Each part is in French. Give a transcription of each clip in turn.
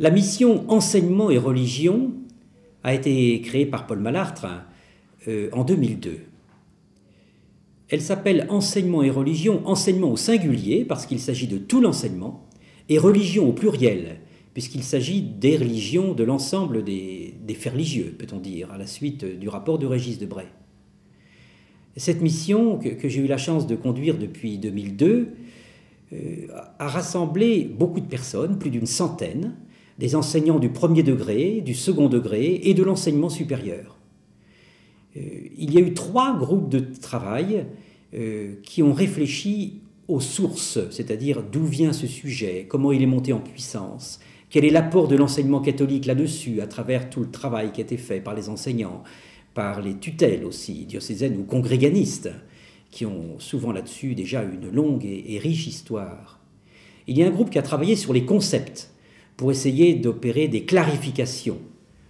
La mission Enseignement et religion a été créée par Paul Malartre en 2002. Elle s'appelle Enseignement et religion, enseignement au singulier parce qu'il s'agit de tout l'enseignement, et religion au pluriel puisqu'il s'agit des religions de l'ensemble des faits religieux, peut-on dire, à la suite du rapport de Régis Debray. Cette mission que j'ai eu la chance de conduire depuis 2002 a rassemblé beaucoup de personnes, plus d'une centaine, des enseignants du premier degré, du second degré et de l'enseignement supérieur. Il y a eu 3 groupes de travail qui ont réfléchi aux sources, c'est-à-dire d'où vient ce sujet, comment il est monté en puissance, quel est l'apport de l'enseignement catholique là-dessus, à travers tout le travail qui a été fait par les enseignants, par les tutelles aussi, diocésaines ou congréganistes, qui ont souvent là-dessus déjà une longue et riche histoire. Il y a un groupe qui a travaillé sur les concepts, pour essayer d'opérer des clarifications.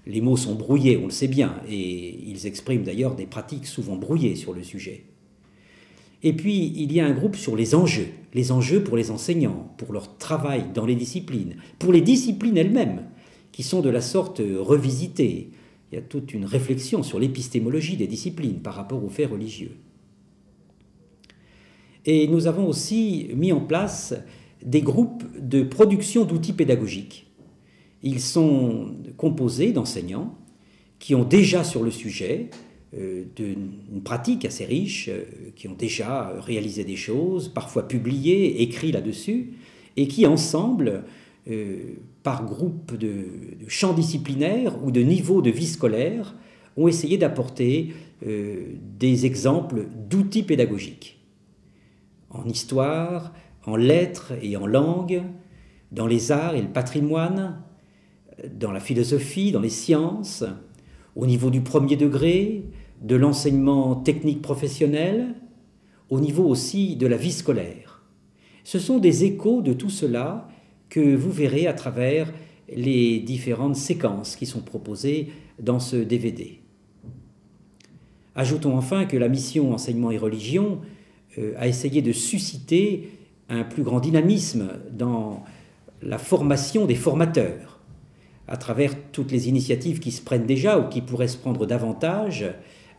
Les mots sont brouillés, on le sait bien, et ils expriment d'ailleurs des pratiques souvent brouillées sur le sujet. Et puis, il y a un groupe sur les enjeux pour les enseignants, pour leur travail dans les disciplines, pour les disciplines elles-mêmes, qui sont de la sorte revisitées. Il y a toute une réflexion sur l'épistémologie des disciplines par rapport aux faits religieux. Et nous avons aussi mis en place des groupes de production d'outils pédagogiques. Ils sont composés d'enseignants qui ont déjà sur le sujet une pratique assez riche, qui ont déjà réalisé des choses, parfois publiées, écrit là-dessus, et qui ensemble, par groupe de champs disciplinaires ou de niveaux de vie scolaire, ont essayé d'apporter des exemples d'outils pédagogiques. En histoire, en lettres et en langue, dans les arts et le patrimoine, dans la philosophie, dans les sciences, au niveau du premier degré, de l'enseignement technique professionnel, au niveau aussi de la vie scolaire. Ce sont des échos de tout cela que vous verrez à travers les différentes séquences qui sont proposées dans ce DVD. Ajoutons enfin que la mission Enseignement et religion a essayé de susciter un plus grand dynamisme dans la formation des formateurs, à travers toutes les initiatives qui se prennent déjà ou qui pourraient se prendre davantage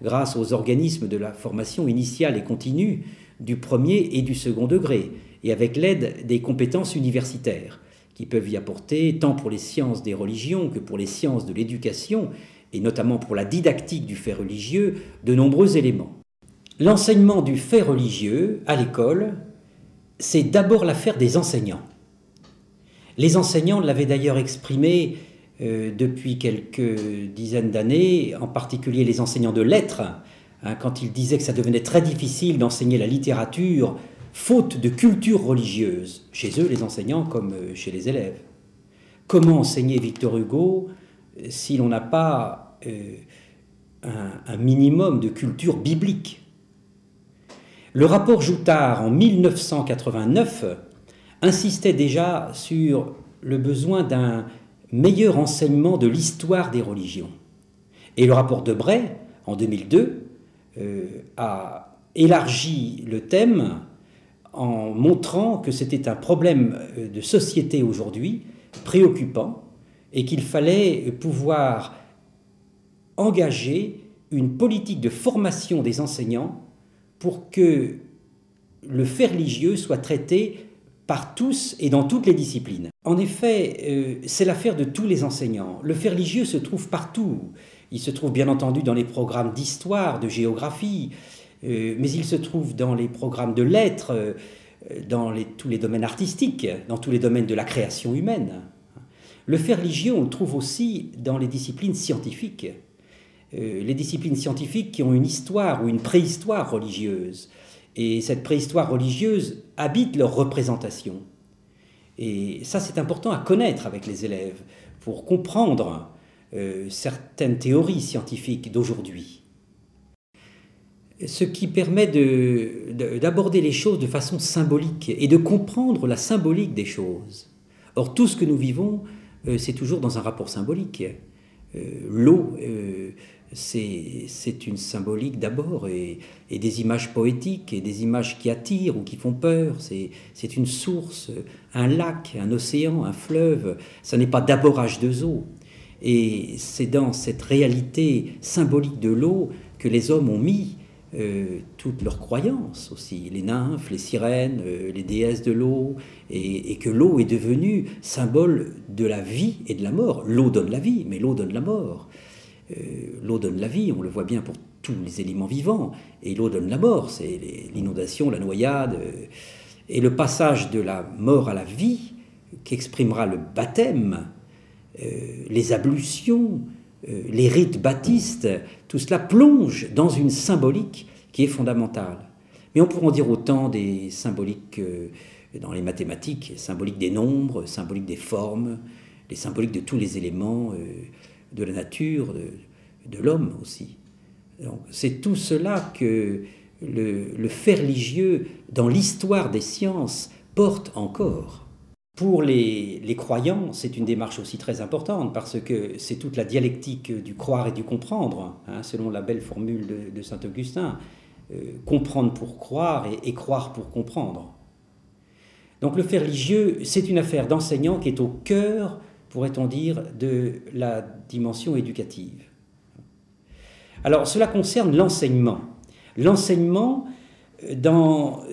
grâce aux organismes de la formation initiale et continue du premier et du second degré, et avec l'aide des compétences universitaires, qui peuvent y apporter, tant pour les sciences des religions que pour les sciences de l'éducation, et notamment pour la didactique du fait religieux, de nombreux éléments. L'enseignement du fait religieux à l'école, c'est d'abord l'affaire des enseignants. Les enseignants l'avaient d'ailleurs exprimé depuis quelques dizaines d'années, en particulier les enseignants de lettres, quand ils disaient que ça devenait très difficile d'enseigner la littérature, faute de culture religieuse, chez eux les enseignants comme chez les élèves. Comment enseigner Victor Hugo si l'on n'a pas un minimum de culture biblique? Le rapport Joutard en 1989 insistait déjà sur le besoin d'un meilleur enseignement de l'histoire des religions. Et le rapport Debray, en 2002, a élargi le thème en montrant que c'était un problème de société aujourd'hui préoccupant et qu'il fallait pouvoir engager une politique de formation des enseignants pour que le fait religieux soit traité par tous et dans toutes les disciplines. En effet, c'est l'affaire de tous les enseignants. Le fait religieux se trouve partout. Il se trouve bien entendu dans les programmes d'histoire, de géographie, mais il se trouve dans les programmes de lettres, dans tous les domaines artistiques, dans tous les domaines de la création humaine. Le fait religieux, on le trouve aussi dans les disciplines scientifiques. Les disciplines scientifiques qui ont une histoire ou une préhistoire religieuse. Et cette préhistoire religieuse habite leur représentation. Et ça, c'est important à connaître avec les élèves pour comprendre certaines théories scientifiques d'aujourd'hui. Ce qui permet d'aborder les choses de façon symbolique et de comprendre la symbolique des choses. Or, tout ce que nous vivons, c'est toujours dans un rapport symbolique. L'eau, c'est une symbolique d'abord et des images poétiques et des images qui attirent ou qui font peur. C'est une source, un lac, un océan, un fleuve. Ça n'est pas d'abordage de eau. Et c'est dans cette réalité symbolique de l'eau que les hommes ont mis toutes leurs croyances aussi, les nymphes, les sirènes, les déesses de l'eau, et que l'eau est devenue symbole de la vie et de la mort. L'eau donne la vie, mais l'eau donne la mort. L'eau donne la vie, on le voit bien pour tous les éléments vivants, et l'eau donne la mort, c'est l'inondation, la noyade, et le passage de la mort à la vie qu'exprimera le baptême, les ablutions, les rites baptistes, tout cela plonge dans une symbolique qui est fondamentale. Mais on pourrait en dire autant des symboliques dans les mathématiques, symboliques des nombres, symboliques des formes, les symboliques de tous les éléments de la nature, de l'homme aussi. C'est tout cela que le fait religieux dans l'histoire des sciences porte encore. Pour les croyants, c'est une démarche aussi très importante parce que c'est toute la dialectique du croire et du comprendre, hein, selon la belle formule de saint Augustin, comprendre pour croire et croire pour comprendre. Donc le fait religieux, c'est une affaire d'enseignant qui est au cœur, pourrait-on dire, de la dimension éducative. Alors cela concerne l'enseignement. L'enseignement dans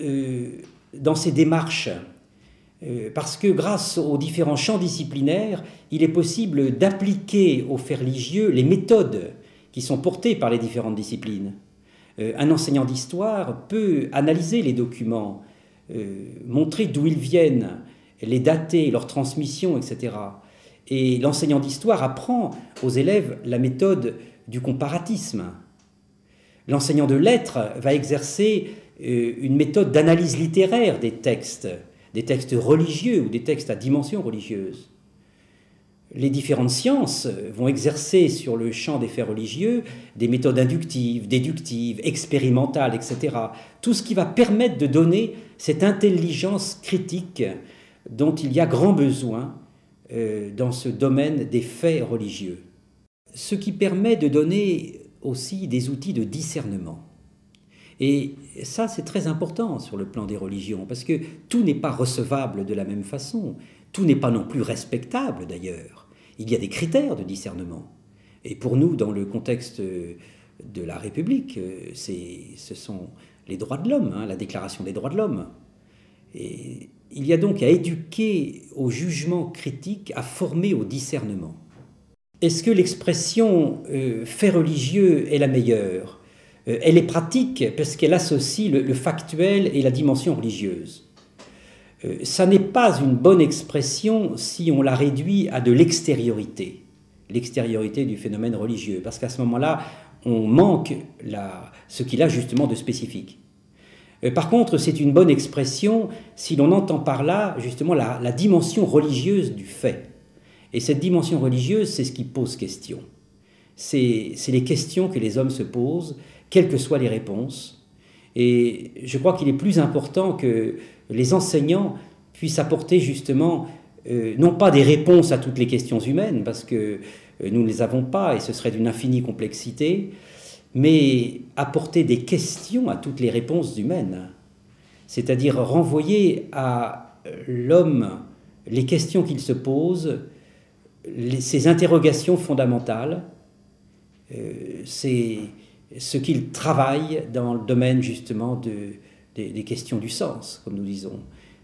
ces démarches, parce que grâce aux différents champs disciplinaires, il est possible d'appliquer au fait religieux les méthodes qui sont portées par les différentes disciplines. Un enseignant d'histoire peut analyser les documents, montrer d'où ils viennent, les dater, leur transmission, etc. Et l'enseignant d'histoire apprend aux élèves la méthode du comparatisme. L'enseignant de lettres va exercer une méthode d'analyse littéraire des textes religieux ou des textes à dimension religieuse. Les différentes sciences vont exercer sur le champ des faits religieux des méthodes inductives, déductives, expérimentales, etc. Tout ce qui va permettre de donner cette intelligence critique dont il y a grand besoin dans ce domaine des faits religieux. Ce qui permet de donner aussi des outils de discernement. Et ça, c'est très important sur le plan des religions, parce que tout n'est pas recevable de la même façon, tout n'est pas non plus respectable d'ailleurs. Il y a des critères de discernement. Et pour nous, dans le contexte de la République, ce sont les droits de l'homme, hein, la Déclaration des droits de l'homme. Et il y a donc à éduquer au jugement critique, à former au discernement. Est-ce que l'expression fait religieux est la meilleure ? Elle est pratique parce qu'elle associe le factuel et la dimension religieuse. Ça n'est pas une bonne expression si on la réduit à de l'extériorité du phénomène religieux, parce qu'à ce moment-là, on manque ce qu'il a justement de spécifique. Par contre, c'est une bonne expression si l'on entend par là justement la dimension religieuse du fait. Et cette dimension religieuse, c'est ce qui pose question. C'est les questions que les hommes se posent, quelles que soient les réponses. Et je crois qu'il est plus important que les enseignants puissent apporter justement, non pas des réponses à toutes les questions humaines, parce que nous ne les avons pas et ce serait d'une infinie complexité, mais apporter des questions à toutes les réponses humaines, c'est-à-dire renvoyer à l'homme les questions qu'il se pose, ses interrogations fondamentales, c'est ce qu'il travaille dans le domaine justement des questions du sens, comme nous disons.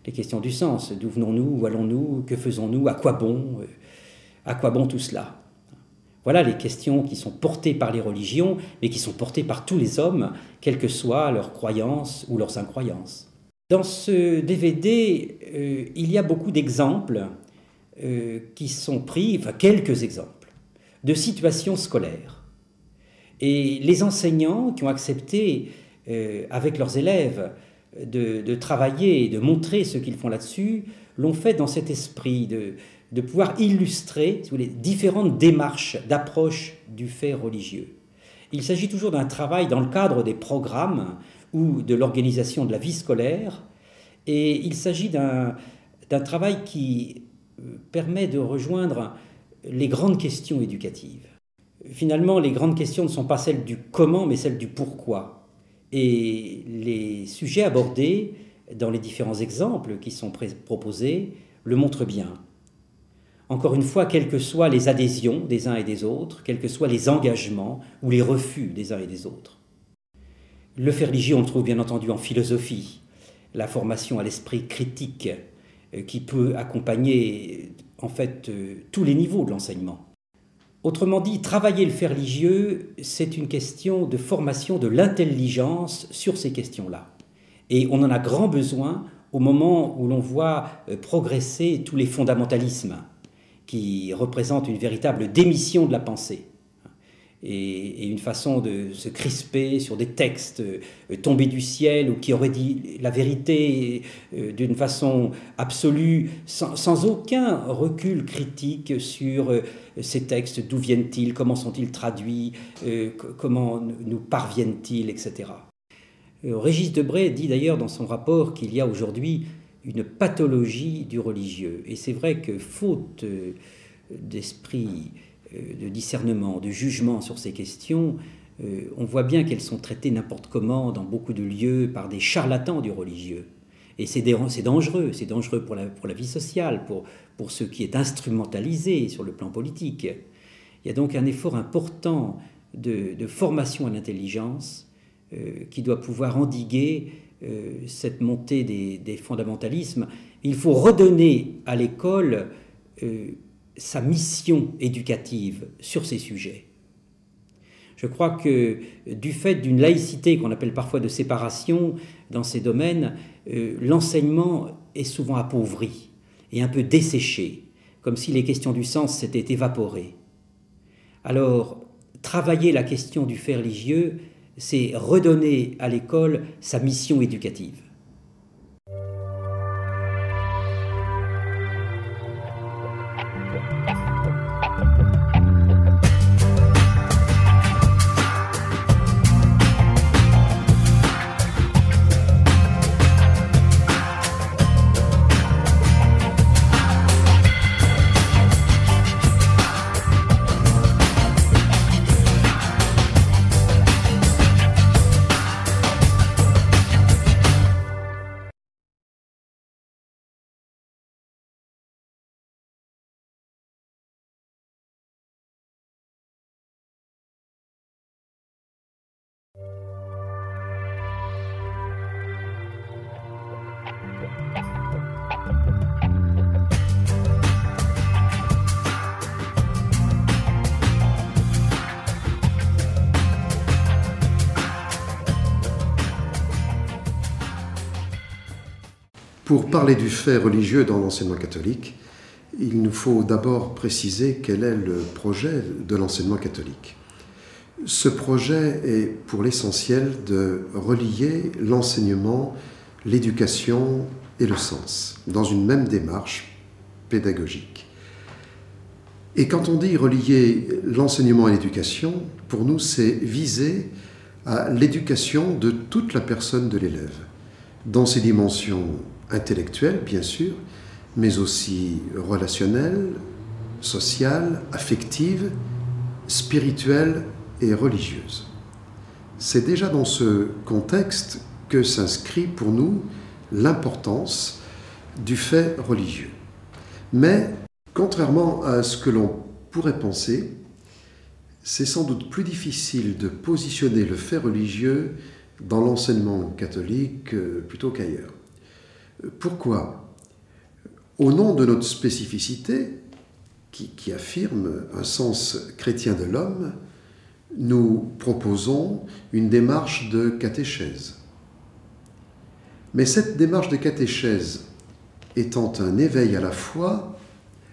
Les questions du sens, d'où venons-nous, où allons-nous, que faisons-nous, à quoi bon tout cela. Voilà les questions qui sont portées par les religions, mais qui sont portées par tous les hommes, quelles que soient leurs croyances ou leurs incroyances. Dans ce DVD, il y a beaucoup d'exemples qui sont pris, enfin quelques exemples, de situations scolaires. Et les enseignants qui ont accepté, avec leurs élèves, de travailler et de montrer ce qu'ils font là-dessus, l'ont fait dans cet esprit de pouvoir illustrer les différentes démarches d'approche du fait religieux. Il s'agit toujours d'un travail dans le cadre des programmes ou de l'organisation de la vie scolaire, et il s'agit d'un travail qui permet de rejoindre les grandes questions éducatives. Finalement, les grandes questions ne sont pas celles du comment, mais celles du pourquoi. Et les sujets abordés dans les différents exemples qui sont proposés le montrent bien. Encore une fois, quelles que soient les adhésions des uns et des autres, quels que soient les engagements ou les refus des uns et des autres. Le fait religieux, on le trouve bien entendu en philosophie, la formation à l'esprit critique qui peut accompagner en fait tous les niveaux de l'enseignement. Autrement dit, travailler le fait religieux, c'est une question de formation de l'intelligence sur ces questions-là. Et on en a grand besoin au moment où l'on voit progresser tous les fondamentalismes qui représentent une véritable démission de la pensée et une façon de se crisper sur des textes tombés du ciel ou qui auraient dit la vérité d'une façon absolue, sans aucun recul critique sur ces textes, d'où viennent-ils, comment sont-ils traduits, comment nous parviennent-ils, etc. Régis Debray dit d'ailleurs dans son rapport qu'il y a aujourd'hui une pathologie du religieux. Et c'est vrai que faute d'esprit, de discernement, de jugement sur ces questions, on voit bien qu'elles sont traitées n'importe comment dans beaucoup de lieux par des charlatans du religieux. Et c'est dangereux pour la vie sociale, pour ce qui est instrumentalisé sur le plan politique. Il y a donc un effort important de formation à l'intelligence qui doit pouvoir endiguer cette montée des fondamentalismes. Il faut redonner à l'école sa mission éducative sur ces sujets. Je crois que du fait d'une laïcité qu'on appelle parfois de séparation dans ces domaines, l'enseignement est souvent appauvri et un peu desséché, comme si les questions du sens s'étaient évaporées. Alors, travailler la question du fait religieux, c'est redonner à l'école sa mission éducative. Pour parler du fait religieux dans l'enseignement catholique, il nous faut d'abord préciser quel est le projet de l'enseignement catholique. Ce projet est pour l'essentiel de relier l'enseignement, l'éducation et le sens dans une même démarche pédagogique. Et quand on dit relier l'enseignement et l'éducation, pour nous c'est viser à l'éducation de toute la personne de l'élève, dans ses dimensions intellectuelle, bien sûr, mais aussi relationnelle, sociale, affective, spirituelle et religieuse. C'est déjà dans ce contexte que s'inscrit pour nous l'importance du fait religieux. Mais, contrairement à ce que l'on pourrait penser, c'est sans doute plus difficile de positionner le fait religieux dans l'enseignement catholique plutôt qu'ailleurs. Pourquoi ? Au nom de notre spécificité, qui affirme un sens chrétien de l'homme, nous proposons une démarche de catéchèse. Mais cette démarche de catéchèse étant un éveil à la foi,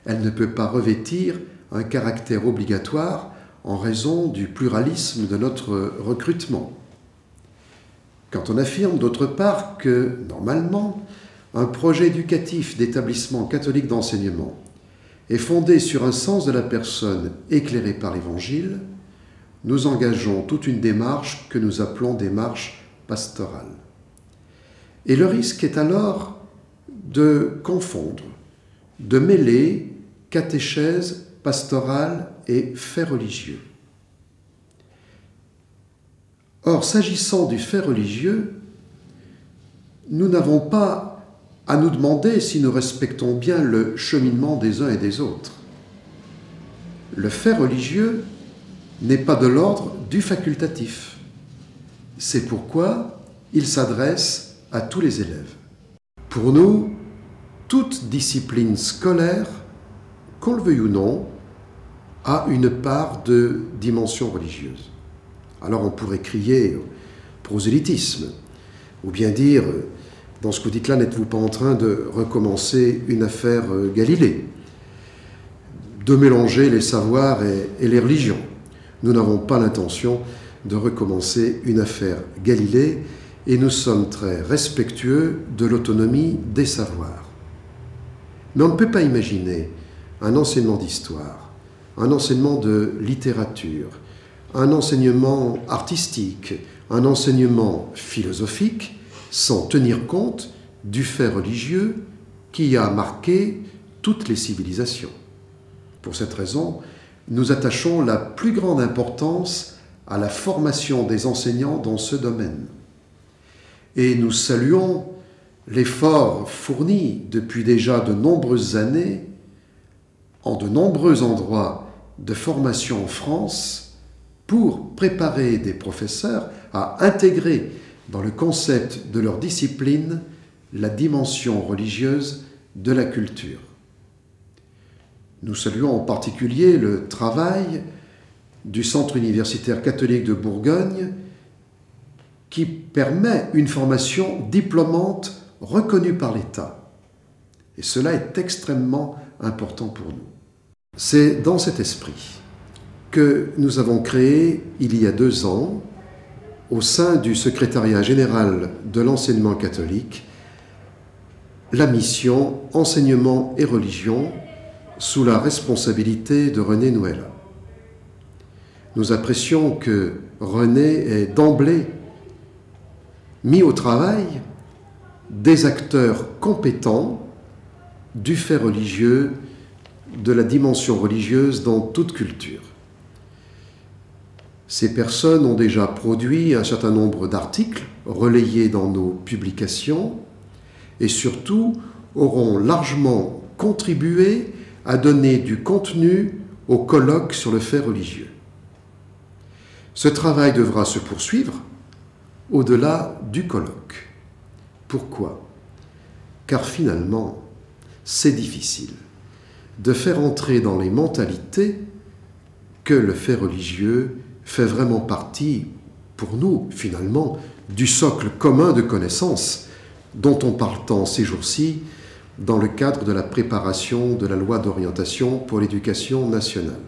elle ne peut pas revêtir un caractère obligatoire en raison du pluralisme de notre recrutement. Quand on affirme d'autre part que, normalement, un projet éducatif d'établissement catholique d'enseignement est fondé sur un sens de la personne éclairé par l'Évangile, nous engageons toute une démarche que nous appelons démarche pastorale. Et le risque est alors de confondre, de mêler catéchèse, pastorale et fait religieux. Or, s'agissant du fait religieux, nous n'avons pas à nous demander si nous respectons bien le cheminement des uns et des autres. Le fait religieux n'est pas de l'ordre du facultatif. C'est pourquoi il s'adresse à tous les élèves. Pour nous, toute discipline scolaire, qu'on le veuille ou non, a une part de dimension religieuse. Alors on pourrait crier prosélytisme, ou bien dire, dans ce que vous dites là, n'êtes-vous pas en train de recommencer une affaire Galilée, de mélanger les savoirs et les religions. Nous n'avons pas l'intention de recommencer une affaire Galilée et nous sommes très respectueux de l'autonomie des savoirs. Mais on ne peut pas imaginer un enseignement d'histoire, un enseignement de littérature, un enseignement artistique, un enseignement philosophique sans tenir compte du fait religieux qui a marqué toutes les civilisations. Pour cette raison, nous attachons la plus grande importance à la formation des enseignants dans ce domaine. Et nous saluons l'effort fourni depuis déjà de nombreuses années en de nombreux endroits de formation en France pour préparer des professeurs à intégrer dans le concept de leur discipline la dimension religieuse de la culture. Nous saluons en particulier le travail du Centre universitaire catholique de Bourgogne qui permet une formation diplômante reconnue par l'État. Et cela est extrêmement important pour nous. C'est dans cet esprit que nous avons créé, il y a 2 ans, au sein du secrétariat général de l'enseignement catholique, la mission Enseignement et religion sous la responsabilité de René Nouella. Nous apprécions que René ait d'emblée mis au travail des acteurs compétents du fait religieux, de la dimension religieuse dans toute culture. Ces personnes ont déjà produit un certain nombre d'articles relayés dans nos publications et surtout auront largement contribué à donner du contenu au colloque sur le fait religieux. Ce travail devra se poursuivre au-delà du colloque. Pourquoi ? Car finalement, c'est difficile de faire entrer dans les mentalités que le fait religieux fait vraiment partie, pour nous, finalement, du socle commun de connaissances dont on parle tant ces jours-ci dans le cadre de la préparation de la loi d'orientation pour l'éducation nationale.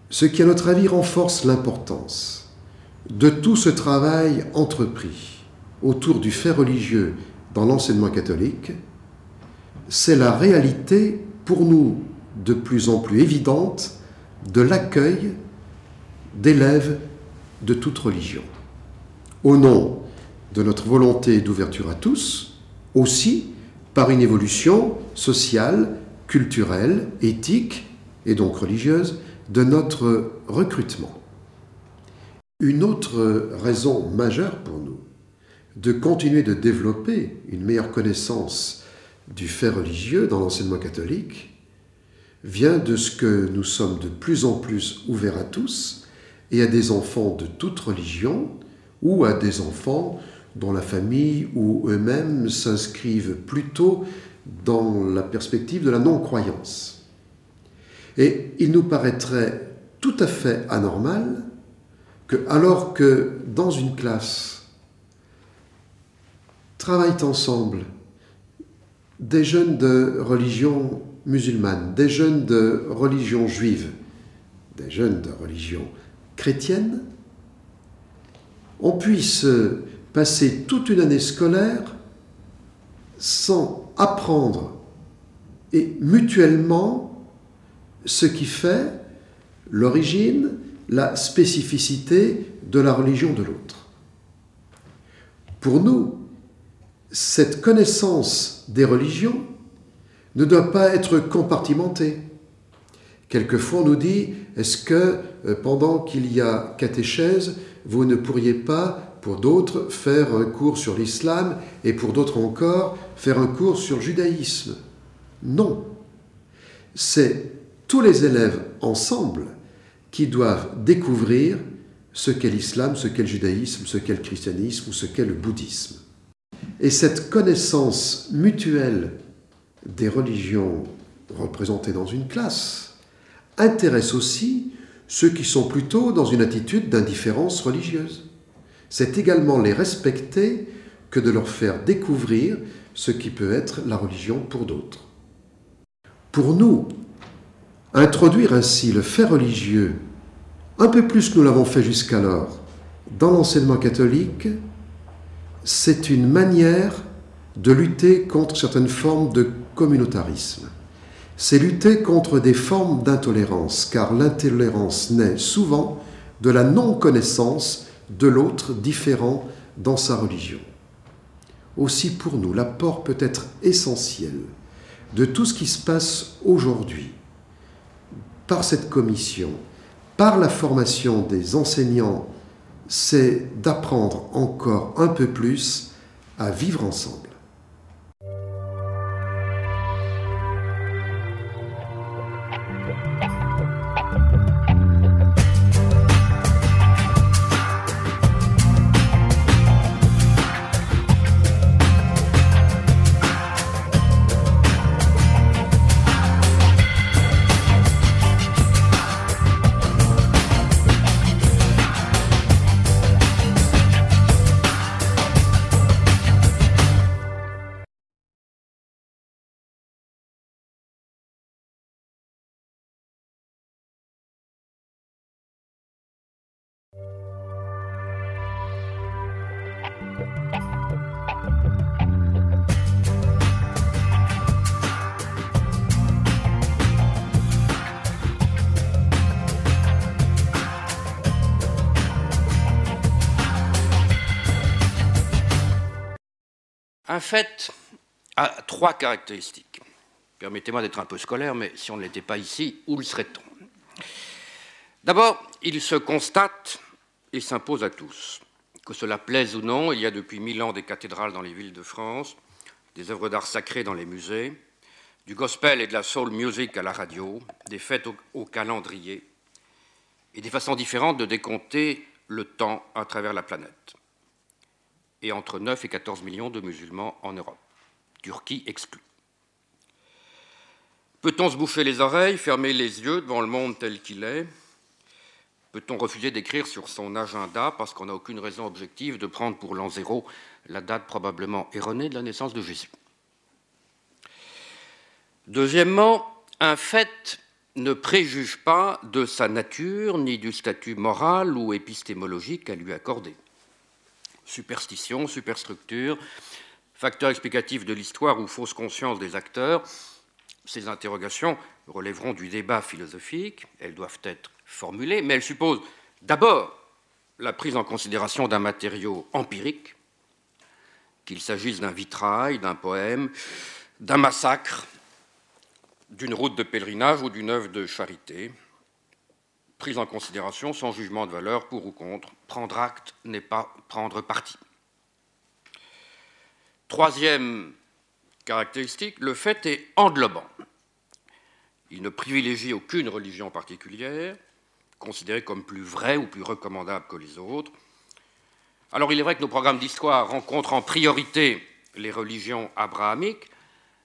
Ce qui, à notre avis, renforce l'importance de tout ce travail entrepris autour du fait religieux dans l'enseignement catholique, c'est la réalité, pour nous, de plus en plus évidente, de l'accueil d'élèves de toute religion. Au nom de notre volonté d'ouverture à tous, aussi par une évolution sociale, culturelle, éthique et donc religieuse de notre recrutement. Une autre raison majeure pour nous de continuer de développer une meilleure connaissance du fait religieux dans l'enseignement catholique vient de ce que nous sommes de plus en plus ouverts à tous et à des enfants de toute religion ou à des enfants dont la famille ou eux-mêmes s'inscrivent plutôt dans la perspective de la non-croyance. Et il nous paraîtrait tout à fait anormal que, alors que dans une classe travaillent ensemble des jeunes de religion musulmane, des jeunes de religion juive, des jeunes de religion chrétienne, on puisse passer toute une année scolaire sans apprendre et mutuellement ce qui fait l'origine, la spécificité de la religion de l'autre. Pour nous, cette connaissance des religions ne doit pas être compartimentée, Quelquefois, on nous dit, est-ce que pendant qu'il y a catéchèse, vous ne pourriez pas, pour d'autres, faire un cours sur l'islam et pour d'autres encore, faire un cours sur le judaïsme? Non. C'est tous les élèves ensemble qui doivent découvrir ce qu'est l'islam, ce qu'est le judaïsme, ce qu'est le christianisme ou ce qu'est le bouddhisme. Et cette connaissance mutuelle des religions représentées dans une classe intéresse aussi ceux qui sont plutôt dans une attitude d'indifférence religieuse. C'est également les respecter que de leur faire découvrir ce qui peut être la religion pour d'autres. Pour nous, introduire ainsi le fait religieux, un peu plus que nous l'avons fait jusqu'alors, dans l'enseignement catholique, c'est une manière de lutter contre certaines formes de communautarisme. C'est lutter contre des formes d'intolérance, car l'intolérance naît souvent de la non-connaissance de l'autre différent dans sa religion. Aussi pour nous, l'apport peut être essentiel de tout ce qui se passe aujourd'hui par cette commission, par la formation des enseignants, c'est d'apprendre encore un peu plus à vivre ensemble. Un fait a trois caractéristiques. Permettez-moi d'être un peu scolaire, mais si on ne l'était pas ici, où le serait-on? D'abord, il se constate et s'impose à tous. Que cela plaise ou non, il y a depuis 1000 ans des cathédrales dans les villes de France, des œuvres d'art sacrées dans les musées, du gospel et de la soul music à la radio, des fêtes au calendrier, et des façons différentes de décompter le temps à travers la planète. Et entre 9 et 14 millions de musulmans en Europe, Turquie exclue. Peut-on se bouffer les oreilles, fermer les yeux devant le monde tel qu'il est? Peut-on refuser d'écrire sur son agenda parce qu'on n'a aucune raison objective de prendre pour l'an 0 la date probablement erronée de la naissance de Jésus? Deuxièmement, un fait ne préjuge pas de sa nature ni du statut moral ou épistémologique à lui accorder. Superstition, superstructure, facteur explicatif de l'histoire ou fausse conscience des acteurs, ces interrogations relèveront du débat philosophique, elles doivent être formulées, mais elles supposent d'abord la prise en considération d'un matériau empirique, qu'il s'agisse d'un vitrail, d'un poème, d'un massacre, d'une route de pèlerinage ou d'une œuvre de charité, prise en considération sans jugement de valeur pour ou contre. Prendre acte n'est pas prendre parti. Troisième caractéristique, le fait est englobant. Il ne privilégie aucune religion particulière, considérée comme plus vraie ou plus recommandable que les autres. Alors il est vrai que nos programmes d'histoire rencontrent en priorité les religions abrahamiques,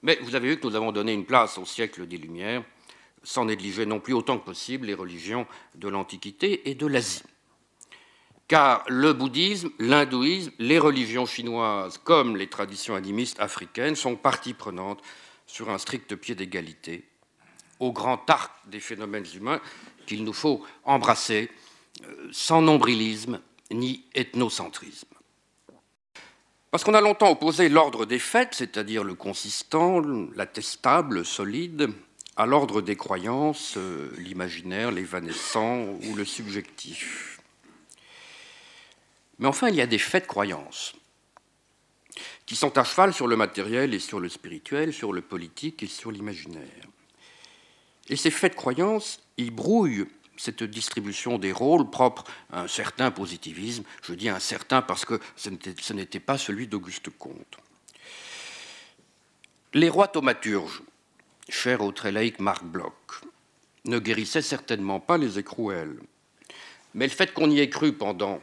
mais vous avez vu que nous avons donné une place au siècle des Lumières, sans négliger non plus autant que possible les religions de l'Antiquité et de l'Asie. Car le bouddhisme, l'hindouisme, les religions chinoises comme les traditions animistes africaines sont partie prenante sur un strict pied d'égalité au grand arc des phénomènes humains qu'il nous faut embrasser sans nombrilisme ni ethnocentrisme. Parce qu'on a longtemps opposé l'ordre des faits, c'est-à-dire le consistant, l'attestable, le solide, à l'ordre des croyances, l'imaginaire, l'évanescent ou le subjectif. Mais enfin, il y a des faits de croyance qui sont à cheval sur le matériel et sur le spirituel, sur le politique et sur l'imaginaire. Et ces faits de croyance, ils brouillent cette distribution des rôles propre à un certain positivisme. Je dis un certain parce que ce n'était pas celui d'Auguste Comte. Les rois thaumaturges, chers au très laïque Marc Bloch, ne guérissaient certainement pas les écrouelles. Mais le fait qu'on y ait cru pendant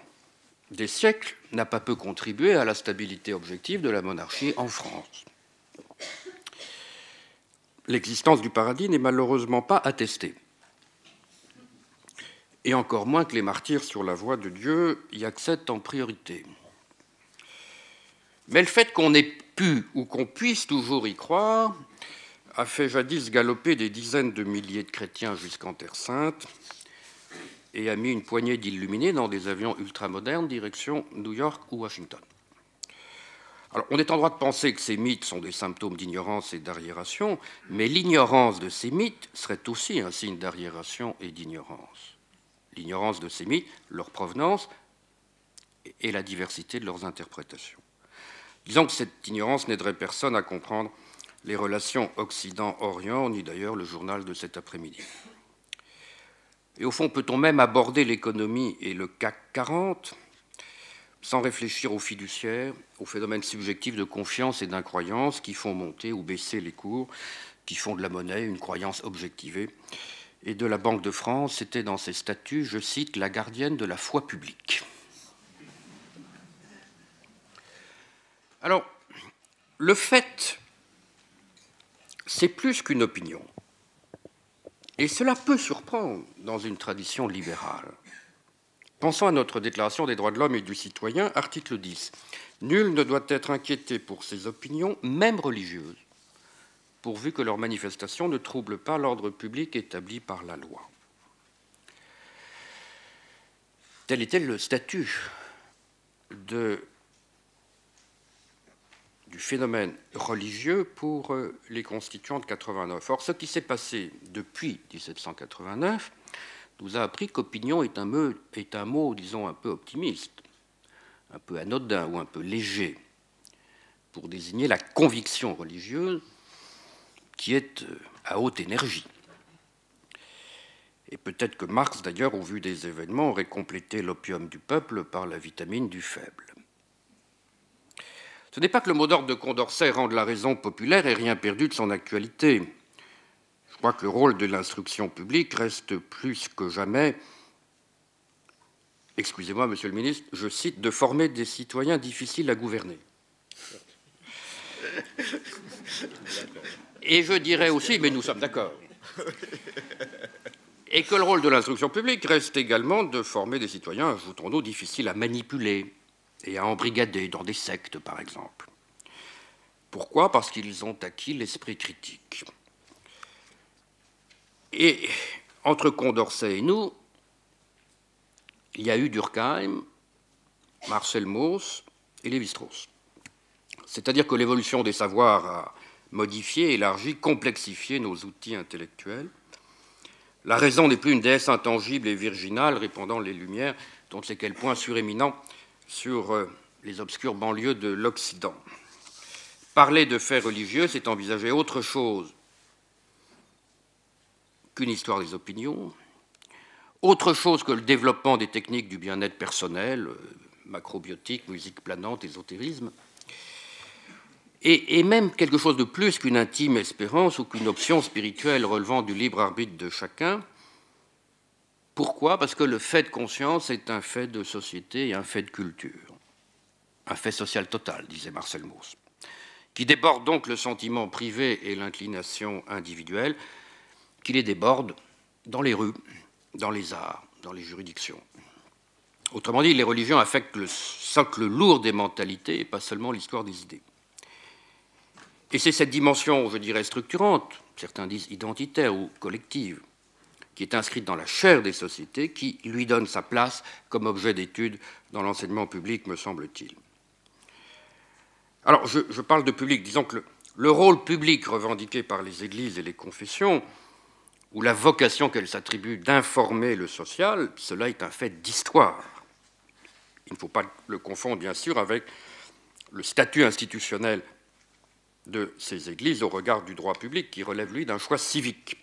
des siècles n'a pas peu contribué à la stabilité objective de la monarchie en France. L'existence du paradis n'est malheureusement pas attestée. Et encore moins que les martyrs sur la voie de Dieu y accèdent en priorité. Mais le fait qu'on ait pu ou qu'on puisse toujours y croire a fait jadis galoper des dizaines de milliers de chrétiens jusqu'en Terre Sainte et a mis une poignée d'illuminés dans des avions ultramodernes direction New York ou Washington. Alors, on est en droit de penser que ces mythes sont des symptômes d'ignorance et d'arriération, mais l'ignorance de ces mythes serait aussi un signe d'arriération et d'ignorance. L'ignorance de ces mythes, leur provenance et la diversité de leurs interprétations. Disons que cette ignorance n'aiderait personne à comprendre les relations Occident-Orient, ni d'ailleurs le journal de cet après-midi. Et au fond, peut-on même aborder l'économie et le CAC 40 sans réfléchir aux fiduciaires, aux phénomènes subjectifs de confiance et d'incroyance qui font monter ou baisser les cours, qui font de la monnaie une croyance objectivée. Et de la Banque de France, c'était dans ses statuts, je cite, la gardienne de la foi publique. Alors, le fait, c'est plus qu'une opinion. Et cela peut surprendre dans une tradition libérale. Pensons à notre Déclaration des droits de l'homme et du citoyen, article 10. Nul ne doit être inquiété pour ses opinions, même religieuses, pourvu que leurs manifestations ne troublent pas l'ordre public établi par la loi. Tel était le statut du phénomène religieux pour les constituants de 89. Or, ce qui s'est passé depuis 1789 nous a appris qu'opinion est un mot, disons, un peu optimiste, un peu anodin ou un peu léger, pour désigner la conviction religieuse qui est à haute énergie. Et peut-être que Marx, d'ailleurs, au vu des événements, aurait complété l'opium du peuple par la vitamine du faible. Ce n'est pas que le mot d'ordre de Condorcet rende la raison populaire et rien perdu de son actualité. Je crois que le rôle de l'instruction publique reste plus que jamais, excusez-moi, monsieur le ministre, je cite, de former des citoyens difficiles à gouverner. Et je dirais aussi, mais nous sommes d'accord, et que le rôle de l'instruction publique reste également de former des citoyens, ajoutons-nous, difficiles à manipuler et à embrigader dans des sectes, par exemple. Pourquoi ? Parce qu'ils ont acquis l'esprit critique. Et entre Condorcet et nous, il y a eu Durkheim, Marcel Mauss et Lévi-Strauss. C'est-à-dire que l'évolution des savoirs a modifié, élargi, complexifié nos outils intellectuels. La raison n'est plus une déesse intangible et virginale répandant les lumières dont c'est quel point suréminent sur les obscures banlieues de l'Occident. Parler de faits religieux, c'est envisager autre chose qu'une histoire des opinions, autre chose que le développement des techniques du bien-être personnel, macrobiotique, musique planante, ésotérisme, et même quelque chose de plus qu'une intime espérance ou qu'une option spirituelle relevant du libre arbitre de chacun. Pourquoi ? Parce que le fait de conscience est un fait de société et un fait de culture, un fait social total, disait Marcel Mauss, qui déborde donc le sentiment privé et l'inclination individuelle, qui les déborde dans les rues, dans les arts, dans les juridictions. Autrement dit, les religions affectent le socle lourd des mentalités et pas seulement l'histoire des idées. Et c'est cette dimension, je dirais, structurante, certains disent identitaire ou collective, qui est inscrite dans la chair des sociétés, qui lui donne sa place comme objet d'étude dans l'enseignement public, me semble-t-il. Alors, je parle de public, disons que le rôle public revendiqué par les églises et les confessions, ou la vocation qu'elles s'attribuent d'informer le social, cela est un fait d'histoire. Il ne faut pas le confondre, bien sûr, avec le statut institutionnel de ces églises au regard du droit public, qui relève, lui, d'un choix civique.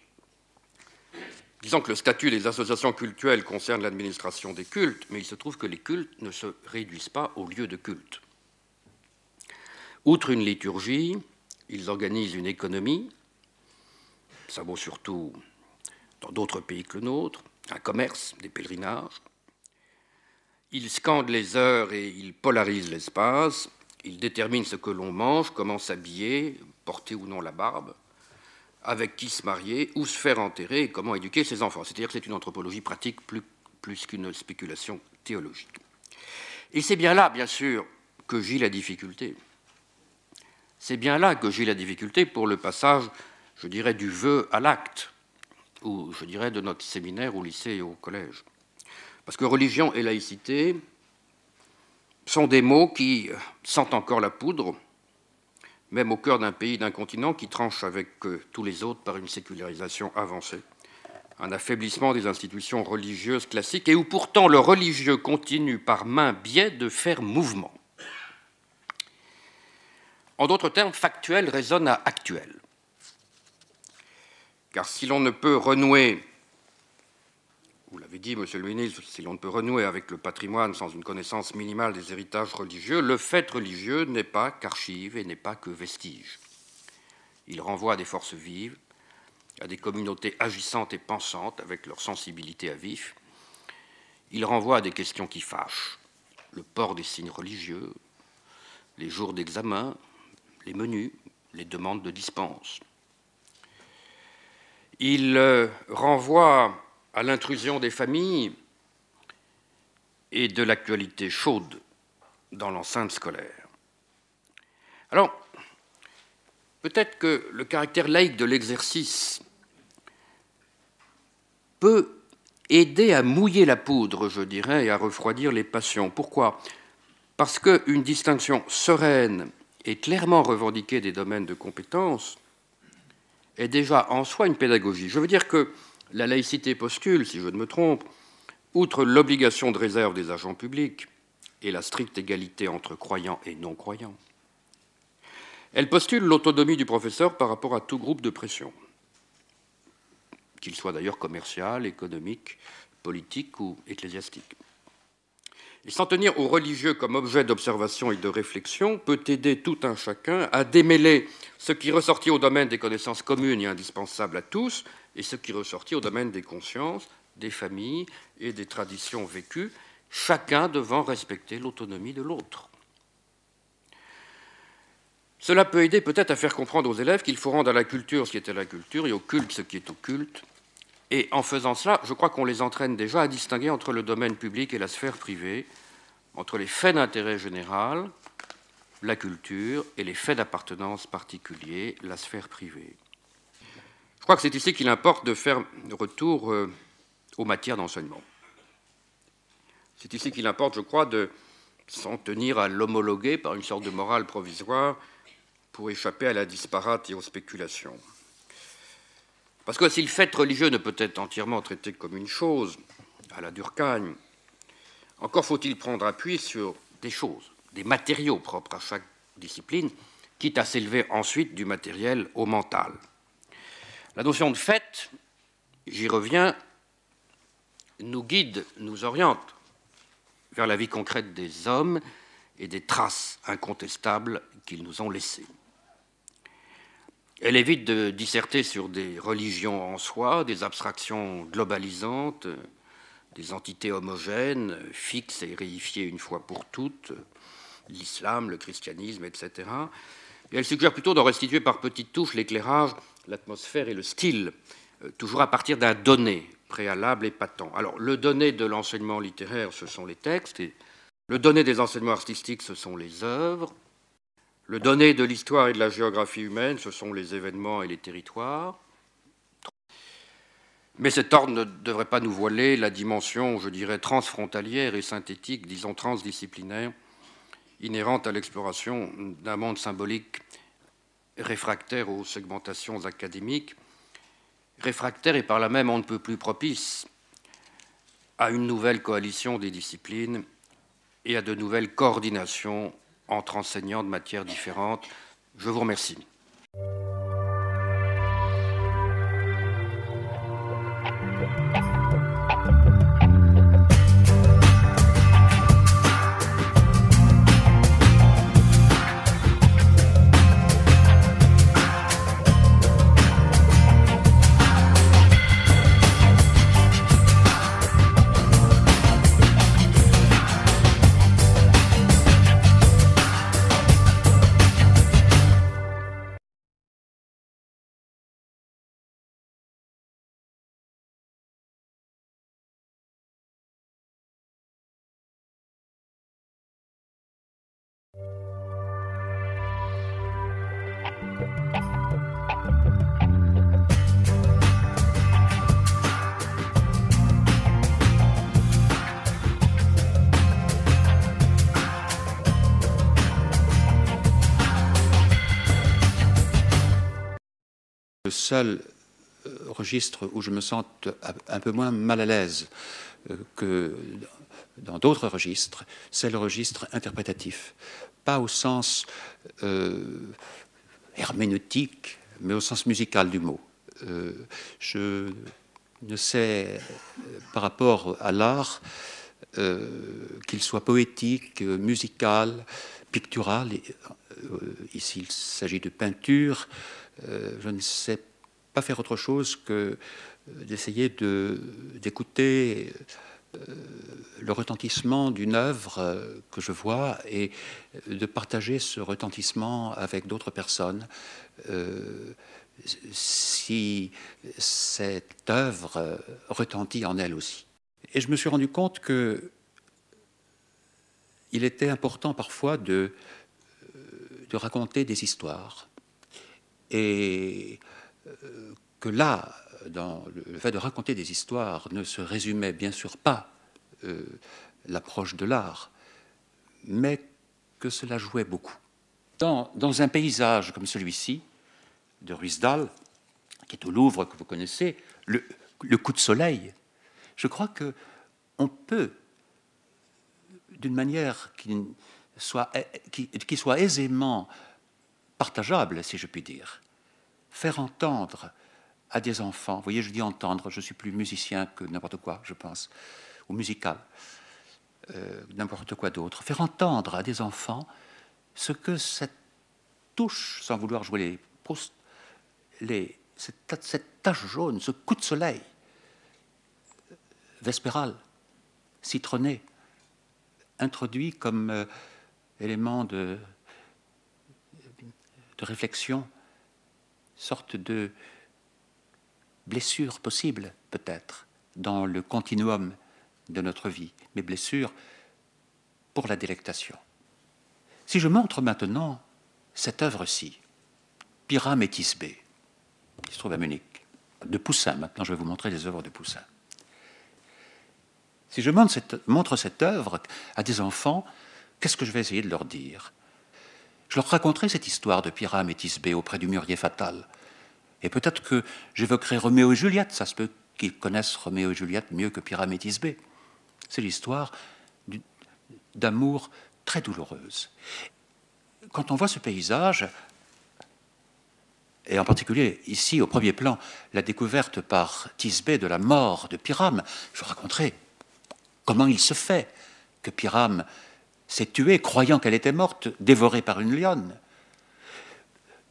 disant que le statut des associations cultuelles concerne l'administration des cultes, mais il se trouve que les cultes ne se réduisent pas aux lieux de culte. Outre une liturgie, ils organisent une économie, ça vaut surtout dans d'autres pays que le nôtre, un commerce, des pèlerinages. Ils scandent les heures et ils polarisent l'espace, ils déterminent ce que l'on mange, comment s'habiller, porter ou non la barbe, avec qui se marier, où se faire enterrer et comment éduquer ses enfants. C'est-à-dire que c'est une anthropologie pratique plus qu'une spéculation théologique. Et c'est bien là, bien sûr, que gît la difficulté. C'est bien là que gît la difficulté pour le passage, je dirais, du vœu à l'acte, ou je dirais de notre séminaire au lycée et au collège. Parce que religion et laïcité sont des mots qui sentent encore la poudre, même au cœur d'un pays, d'un continent qui tranche avec tous les autres par une sécularisation avancée, un affaiblissement des institutions religieuses classiques, et où pourtant le religieux continue par main biais de faire mouvement. En d'autres termes, factuel résonne à actuel. Car si l'on ne peut renouer, vous l'avez dit, monsieur le ministre, si l'on ne peut renouer avec le patrimoine sans une connaissance minimale des héritages religieux, le fait religieux n'est pas qu'archive et n'est pas que vestige. Il renvoie à des forces vives, à des communautés agissantes et pensantes avec leur sensibilité à vif. Il renvoie à des questions qui fâchent, le port des signes religieux, les jours d'examen, les menus, les demandes de dispense. Il renvoie à l'intrusion des familles et de l'actualité chaude dans l'enceinte scolaire. Alors, peut-être que le caractère laïque de l'exercice peut aider à mouiller la poudre, je dirais, et à refroidir les passions. Pourquoi ? Parce qu'une distinction sereine et clairement revendiquée des domaines de compétence est déjà en soi une pédagogie. Je veux dire que la laïcité postule, si je ne me trompe, outre l'obligation de réserve des agents publics et la stricte égalité entre croyants et non-croyants, elle postule l'autonomie du professeur par rapport à tout groupe de pression, qu'il soit d'ailleurs commercial, économique, politique ou ecclésiastique. Et s'en tenir aux religieux comme objet d'observation et de réflexion peut aider tout un chacun à démêler ce qui ressortit au domaine des connaissances communes et indispensables à tous et ce qui ressortit au domaine des consciences, des familles et des traditions vécues, chacun devant respecter l'autonomie de l'autre. Cela peut aider peut-être à faire comprendre aux élèves qu'il faut rendre à la culture ce qui est à la culture et au culte ce qui est au culte. Et en faisant cela, je crois qu'on les entraîne déjà à distinguer entre le domaine public et la sphère privée, entre les faits d'intérêt général, la culture, et les faits d'appartenance particuliers, la sphère privée. Je crois que c'est ici qu'il importe de faire retour aux matières d'enseignement. C'est ici qu'il importe, je crois, de s'en tenir à l'homologuer par une sorte de morale provisoire pour échapper à la disparate et aux spéculations. Parce que si le fait religieux ne peut être entièrement traité comme une chose, à la Durkheim, encore faut-il prendre appui sur des choses, des matériaux propres à chaque discipline, quitte à s'élever ensuite du matériel au mental. La notion de fait, j'y reviens, nous guide, nous oriente vers la vie concrète des hommes et des traces incontestables qu'ils nous ont laissées. Elle évite de disserter sur des religions en soi, des abstractions globalisantes, des entités homogènes, fixes et réifiées une fois pour toutes, l'islam, le christianisme, etc. Et elle suggère plutôt d'en restituer par petites touches l'éclairage, l'atmosphère et le style, toujours à partir d'un donné préalable et patent. Alors, le donné de l'enseignement littéraire, ce sont les textes, et le donné des enseignements artistiques, ce sont les œuvres. Le donné de l'histoire et de la géographie humaine, ce sont les événements et les territoires. Mais cet ordre ne devrait pas nous voiler la dimension, je dirais, transfrontalière et synthétique, disons transdisciplinaire, inhérente à l'exploration d'un monde symbolique réfractaire aux segmentations académiques, réfractaire et par là même on ne peut plus propice à une nouvelle coalition des disciplines et à de nouvelles coordinations entre enseignants de matières différentes. Je vous remercie. Le seul registre où je me sens un peu moins mal à l'aise que dans d'autres registres, c'est le registre interprétatif. Pas au sens herméneutique, mais au sens musical du mot. Je ne sais, par rapport à l'art, qu'il soit poétique, musical, pictural, ici il s'agit de peinture, je ne sais pas faire autre chose que d'essayer d'écouter le retentissement d'une œuvre que je vois et de partager ce retentissement avec d'autres personnes. Si cette œuvre retentit en elle aussi. Et je me suis rendu compte qu'il était important parfois de raconter des histoires. Et que là, dans le fait de raconter des histoires, ne se résumait bien sûr pas l'approche de l'art, mais que cela jouait beaucoup. Dans un paysage comme celui-ci, de Ruisdael, qui est au Louvre, que vous connaissez, le coup de soleil, je crois qu'on peut, d'une manière qui soit aisément partageable, si je puis dire, faire entendre à des enfants, vous voyez, je dis entendre, je suis plus musicien que n'importe quoi, je pense, ou musical, n'importe quoi d'autre, faire entendre à des enfants ce que cette touche, sans vouloir jouer cette tache jaune, ce coup de soleil vespéral, citronné, introduit comme élément de réflexion, sorte de blessure possible, peut-être, dans le continuum de notre vie, mais blessure pour la délectation. Si je montre maintenant cette œuvre-ci, Pyrame et Thisbé, qui se trouve à Munich, de Poussin, maintenant je vais vous montrer les œuvres de Poussin. Si je montre cette œuvre à des enfants, qu'est-ce que je vais essayer de leur dire? Je leur raconterai cette histoire de Pyrame et Thisbé auprès du mûrier fatal. Et peut-être que j'évoquerai Roméo et Juliette, ça se peut qu'ils connaissent Roméo et Juliette mieux que Pyrame et Thisbé. C'est l'histoire d'amour très douloureuse. Quand on voit ce paysage, et en particulier ici au premier plan, la découverte par Thisbé de la mort de Pyrame, je raconterai comment il se fait que Pyrame s'est tuée croyant qu'elle était morte, dévorée par une lionne.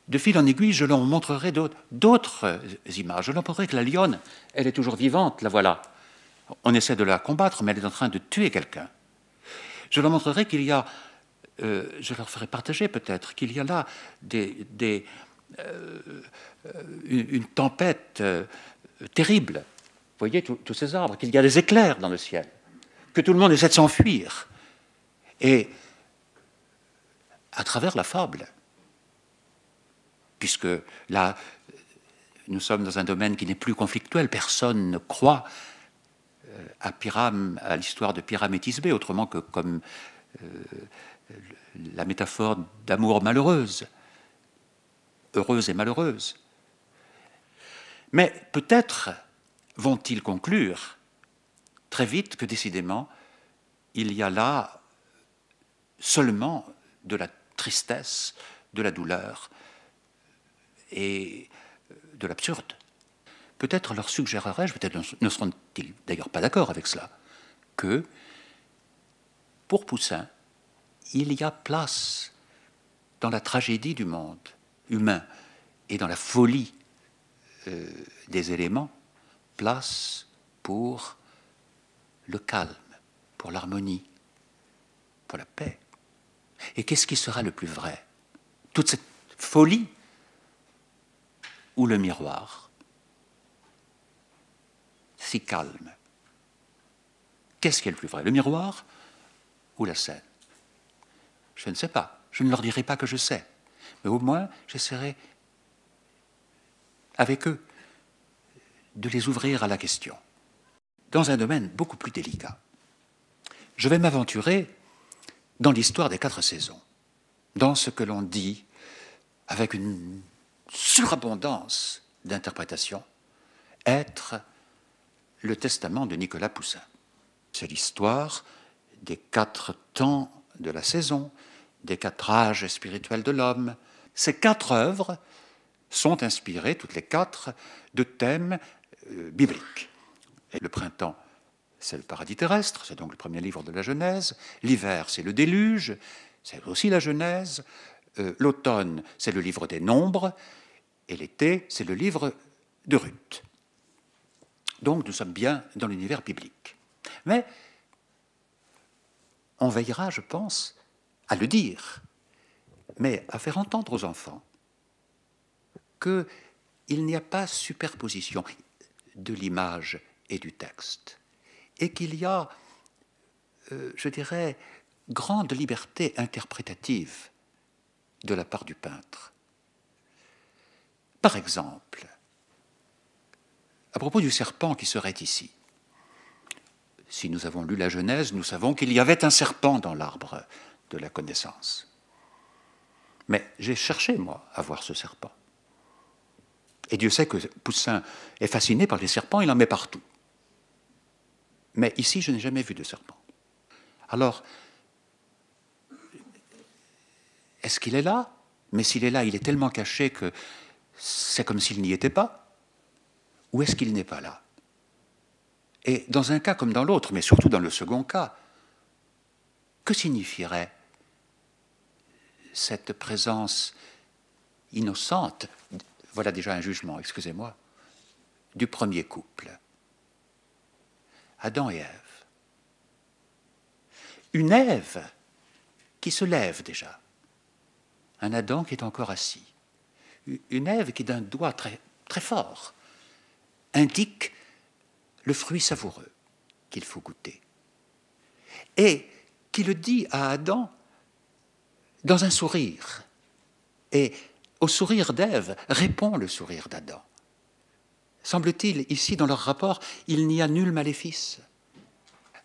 De fil en aiguille, je leur montrerai d'autres images. Je leur montrerai que la lionne, elle est toujours vivante, la voilà. On essaie de la combattre, mais elle est en train de tuer quelqu'un. Je leur montrerai qu'il y a, je leur ferai partager peut-être, qu'il y a là une tempête terrible. Vous voyez tous ces arbres, qu'il y a des éclairs dans le ciel, que tout le monde essaie de s'enfuir. Et à travers la fable, puisque là, nous sommes dans un domaine qui n'est plus conflictuel, personne ne croit à l'histoire de Pyrame et Thisbé, autrement que comme la métaphore d'amour malheureuse, heureuse et malheureuse. Mais peut-être vont-ils conclure très vite que décidément, il y a là seulement de la tristesse, de la douleur et de l'absurde. Peut-être leur suggérerais-je, peut-être ne seront-ils d'ailleurs pas d'accord avec cela, que pour Poussin, il y a place dans la tragédie du monde humain et dans la folie des éléments, place pour le calme, pour l'harmonie, pour la paix. Et qu'est-ce qui sera le plus vrai? Toute cette folie ou le miroir, si calme? Qu'est-ce qui est le plus vrai? Le miroir ou la scène? Je ne sais pas. Je ne leur dirai pas que je sais. Mais au moins, j'essaierai avec eux, de les ouvrir à la question, dans un domaine beaucoup plus délicat. Je vais m'aventurer dans l'histoire des 4 saisons, dans ce que l'on dit, avec une surabondance d'interprétations, être le testament de Nicolas Poussin. C'est l'histoire des 4 temps de la saison, des 4 âges spirituels de l'homme. Ces 4 œuvres sont inspirées, toutes les 4, de thèmes bibliques. Et le printemps, c'est le paradis terrestre, c'est donc le premier livre de la Genèse. L'hiver, c'est le déluge, c'est aussi la Genèse. L'automne, c'est le livre des Nombres. Et l'été, c'est le livre de Ruth. Donc nous sommes bien dans l'univers biblique. Mais on veillera, je pense, à le dire, mais à faire entendre aux enfants qu'il n'y a pas superposition de l'image et du texte, et qu'il y a, je dirais, grande liberté interprétative de la part du peintre. Par exemple, à propos du serpent qui serait ici, si nous avons lu la Genèse, nous savons qu'il y avait un serpent dans l'arbre de la connaissance. Mais j'ai cherché, moi, à voir ce serpent. Et Dieu sait que Poussin est fasciné par les serpents, il en met partout. Mais ici, je n'ai jamais vu de serpent. Alors, est-ce qu'il est là? Mais s'il est là, il est tellement caché que c'est comme s'il n'y était pas. Ou est-ce qu'il n'est pas là? Et dans un cas comme dans l'autre, mais surtout dans le second cas, que signifierait cette présence innocente, voilà déjà un jugement, excusez-moi, du premier couple, Adam et Ève. Une Ève qui se lève déjà, un Adam qui est encore assis, une Ève qui d'un doigt très, très fort indique le fruit savoureux qu'il faut goûter, et qui le dit à Adam dans un sourire. Et au sourire d'Ève répond le sourire d'Adam. Semble-t-il, ici, dans leur rapport, il n'y a nul maléfice.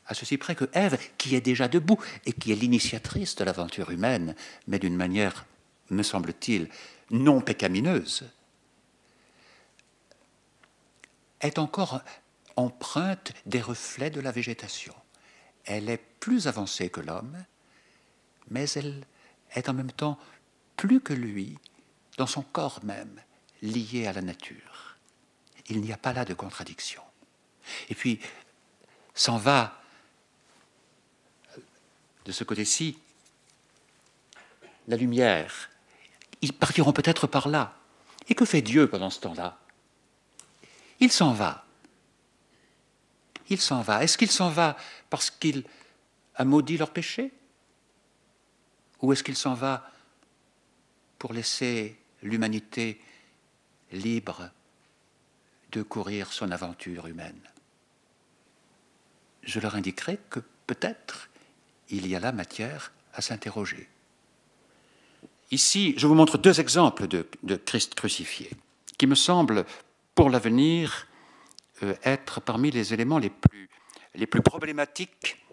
À ceci près que Ève, qui est déjà debout et qui est l'initiatrice de l'aventure humaine, mais d'une manière, me semble-t-il, non pécamineuse, est encore empreinte des reflets de la végétation. Elle est plus avancée que l'homme, mais elle est en même temps plus que lui, dans son corps même, liée à la nature. Il n'y a pas là de contradiction. Et puis, s'en va, de ce côté-ci, la lumière. Ils partiront peut-être par là. Et que fait Dieu pendant ce temps-là? Il s'en va. Il s'en va. Est-ce qu'il s'en va parce qu'il a maudit leur péché? Ou est-ce qu'il s'en va pour laisser l'humanité libre de courir son aventure humaine? Je leur indiquerai que peut-être il y a là matière à s'interroger. Ici, je vous montre 2 exemples de Christ crucifié, qui me semblent, pour l'avenir, être parmi les éléments les plus problématiques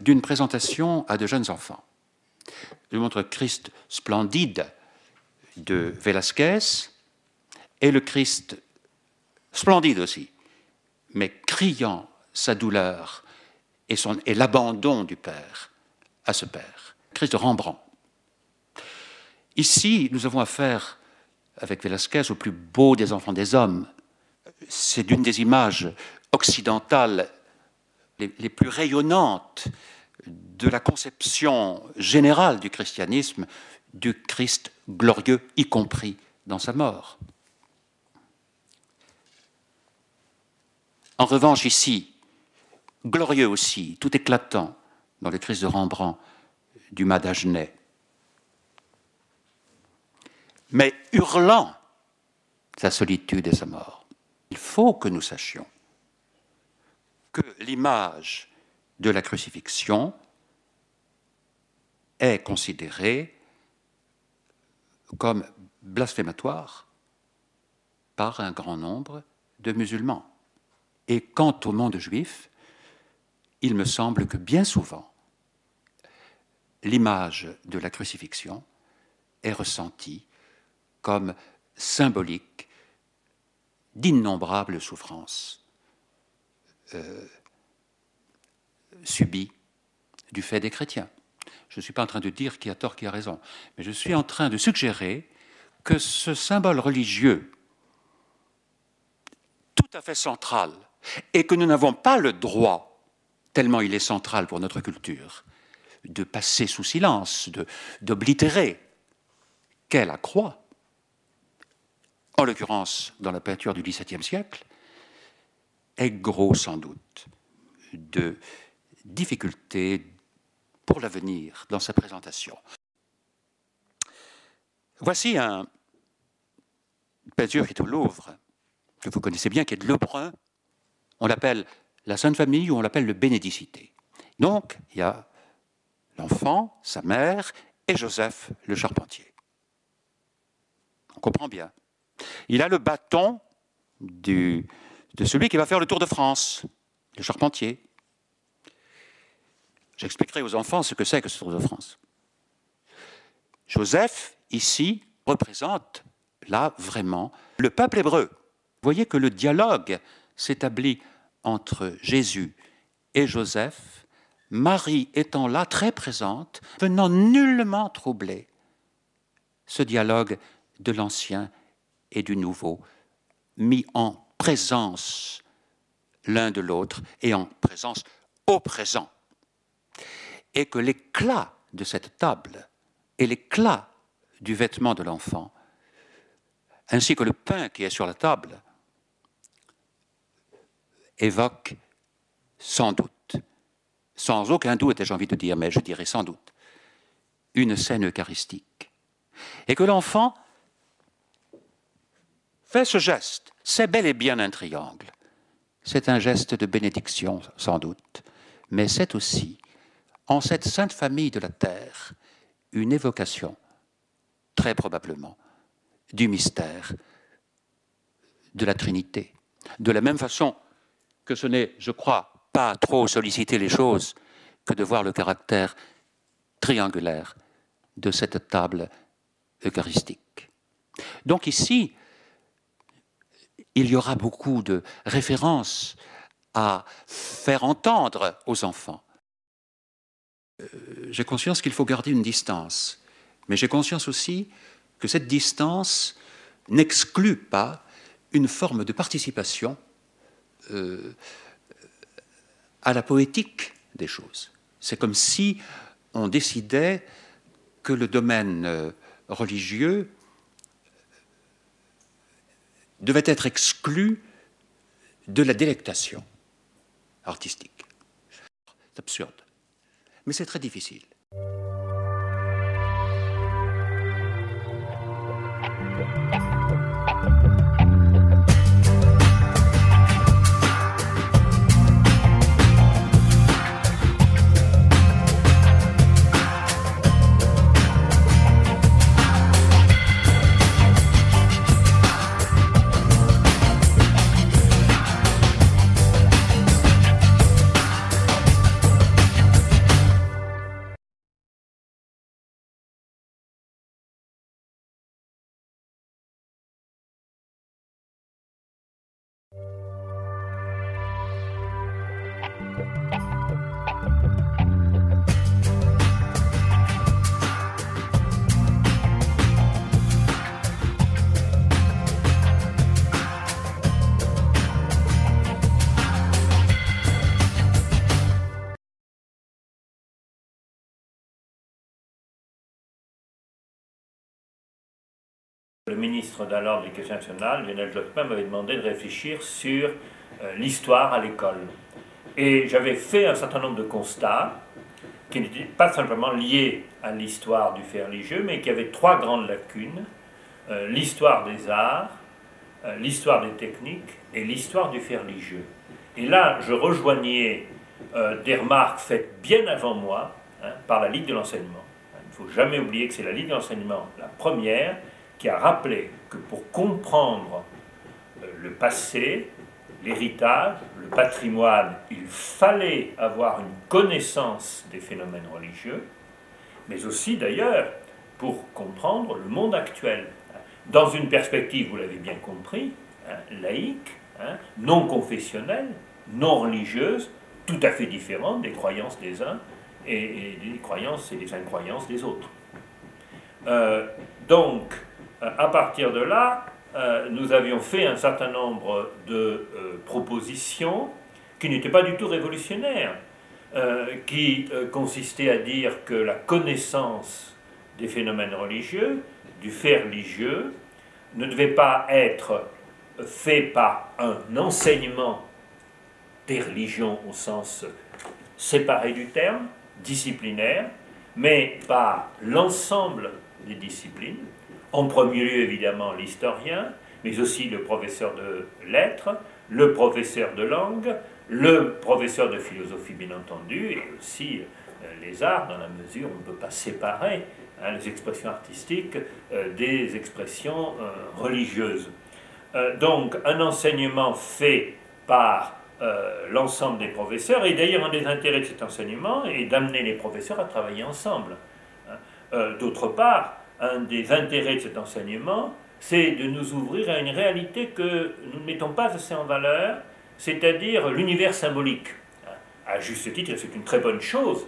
d'une présentation à de jeunes enfants. Je vous montre Christ splendide de Velázquez et le Christ splendide aussi, mais criant sa douleur et l'abandon du Père à ce Père. Christ de Rembrandt. Ici, nous avons affaire, avec Velázquez, au plus beau des enfants des hommes. C'est d'une des images occidentales les plus rayonnantes de la conception générale du christianisme, du Christ glorieux, y compris dans sa mort. En revanche, ici, glorieux aussi, tout éclatant, dans le Christ de Rembrandt, du Mas d'Agenais, mais hurlant sa solitude et sa mort. Il faut que nous sachions que l'image de la crucifixion est considérée comme blasphématoire par un grand nombre de musulmans. Et quant au monde juif, il me semble que bien souvent, l'image de la crucifixion est ressentie comme symbolique d'innombrables souffrances subies du fait des chrétiens. Je ne suis pas en train de dire qui a tort, qui a raison, mais je suis en train de suggérer que ce symbole religieux tout à fait central, et que nous n'avons pas le droit, tellement il est central pour notre culture, de passer sous silence, d'oblitérer, qu'est la croix, en l'occurrence dans la peinture du XVIIe siècle, est gros sans doute de difficultés pour l'avenir dans sa présentation. Voici une peinture qui est au Louvre, que vous connaissez bien, qui est de Lebrun. On l'appelle la Sainte Famille ou on l'appelle le Bénédicité. Donc, il y a l'enfant, sa mère et Joseph, le charpentier. On comprend bien. Il a le bâton de celui qui va faire le Tour de France, le charpentier. J'expliquerai aux enfants ce que c'est que ce Tour de France. Joseph, ici, représente, là, vraiment, le peuple hébreu. Vous voyez que le dialogue s'établit entre Jésus et Joseph, Marie étant là, très présente, venant nullement troubler ce dialogue de l'Ancien et du Nouveau, mis en présence l'un de l'autre et en présence au présent. Et que l'éclat de cette table et l'éclat du vêtement de l'enfant, ainsi que le pain qui est sur la table, évoquent sans doute, sans aucun doute, ai-je envie de dire, mais je dirais sans doute, une scène eucharistique. Et que l'enfant fait ce geste. C'est bel et bien un triangle. C'est un geste de bénédiction, sans doute, mais c'est aussi, en cette sainte famille de la terre, une évocation, très probablement, du mystère de la Trinité. De la même façon que ce n'est, je crois, pas trop solliciter les choses que de voir le caractère triangulaire de cette table eucharistique. Donc ici, il y aura beaucoup de références à faire entendre aux enfants. J'ai conscience qu'il faut garder une distance, mais j'ai conscience aussi que cette distance n'exclut pas une forme de participation à la poétique des choses. C'est comme si on décidait que le domaine religieux devait être exclu de la délectation artistique. C'est absurde, mais c'est très difficile. Le ministre d'alors de l'Éducation nationale, Lionel Jospin, m'avait demandé de réfléchir sur l'histoire à l'école. Et j'avais fait un certain nombre de constats qui n'étaient pas simplement liés à l'histoire du fait religieux, mais qui avaient trois grandes lacunes. L'histoire des arts, l'histoire des techniques et l'histoire du fait religieux. Et là, je rejoignais des remarques faites bien avant moi par la Ligue de l'enseignement. Il ne faut jamais oublier que c'est la Ligue de l'enseignement, la première, qui a rappelé que pour comprendre le passé, l'héritage, le patrimoine, il fallait avoir une connaissance des phénomènes religieux, mais aussi d'ailleurs pour comprendre le monde actuel, dans une perspective, vous l'avez bien compris, laïque, non confessionnelle, non religieuse, tout à fait différente des croyances des uns et des croyances et des incroyances des autres. Donc, à partir de là, nous avions fait un certain nombre de propositions qui n'étaient pas du tout révolutionnaires, qui consistaient à dire que la connaissance des phénomènes religieux, du fait religieux, ne devait pas être fait par un enseignement des religions au sens séparé du terme, disciplinaire, mais par l'ensemble des disciplines, en premier lieu évidemment l'historien, mais aussi le professeur de lettres, le professeur de langue, le professeur de philosophie bien entendu, et aussi les arts, dans la mesure où on ne peut pas séparer les expressions artistiques des expressions religieuses. Donc un enseignement fait par l'ensemble des professeurs, et d'ailleurs un des intérêts de cet enseignement est d'amener les professeurs à travailler ensemble. D'autre part, un des intérêts de cet enseignement, c'est de nous ouvrir à une réalité que nous ne mettons pas assez en valeur, c'est-à-dire l'univers symbolique. À juste titre, c'est une très bonne chose.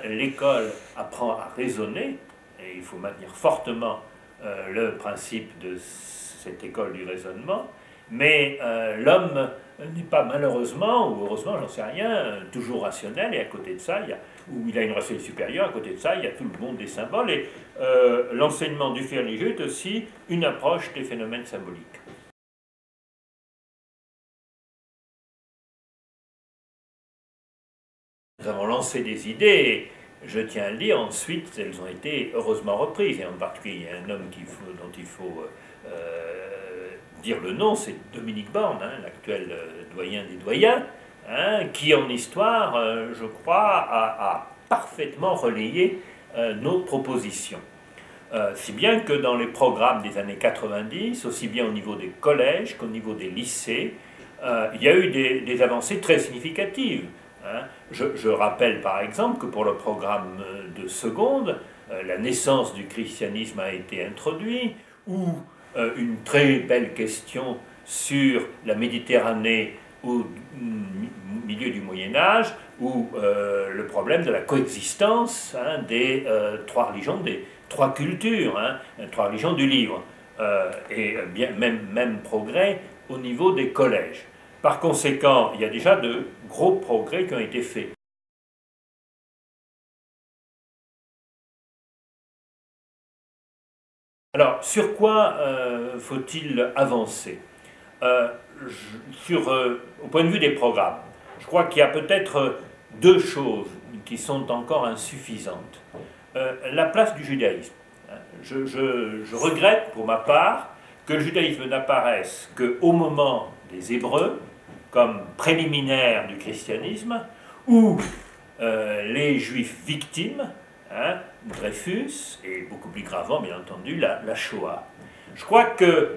L'école apprend à raisonner, et il faut maintenir fortement le principe de cette école du raisonnement, mais l'homme n'est pas malheureusement, ou heureusement, j'en sais rien, toujours rationnel, et à côté de ça, où il a une rationalité supérieure, à côté de ça, il y a tout le monde des symboles, et l'enseignement du fait religieux est aussi une approche des phénomènes symboliques. Nous avons lancé des idées, et je tiens à le dire, ensuite elles ont été heureusement reprises, et en particulier il y a un homme dont il faut dire le nom, c'est Dominique Borne, l'actuel doyen des doyens, qui en histoire, je crois, a parfaitement relayé nos propositions. Si bien que dans les programmes des années 90, aussi bien au niveau des collèges qu'au niveau des lycées, il y a eu des avancées très significatives. Je rappelle par exemple que pour le programme de seconde, la naissance du christianisme a été introduite, ou une très belle question sur la Méditerranée au milieu du Moyen-Âge, ou le problème de la coexistence des trois religions, des trois cultures, trois religions du livre, et bien, même progrès au niveau des collèges. Par conséquent, il y a déjà de gros progrès qui ont été faits. Alors, sur quoi faut-il avancer au point de vue des programmes, je crois qu'il y a peut-être deux choses qui sont encore insuffisantes. La place du judaïsme. Je regrette, pour ma part, que le judaïsme n'apparaisse qu'au moment des Hébreux, comme préliminaire du christianisme, où les Juifs victimes, Dreyfus, et beaucoup plus gravement, bien entendu, la Shoah. Je crois que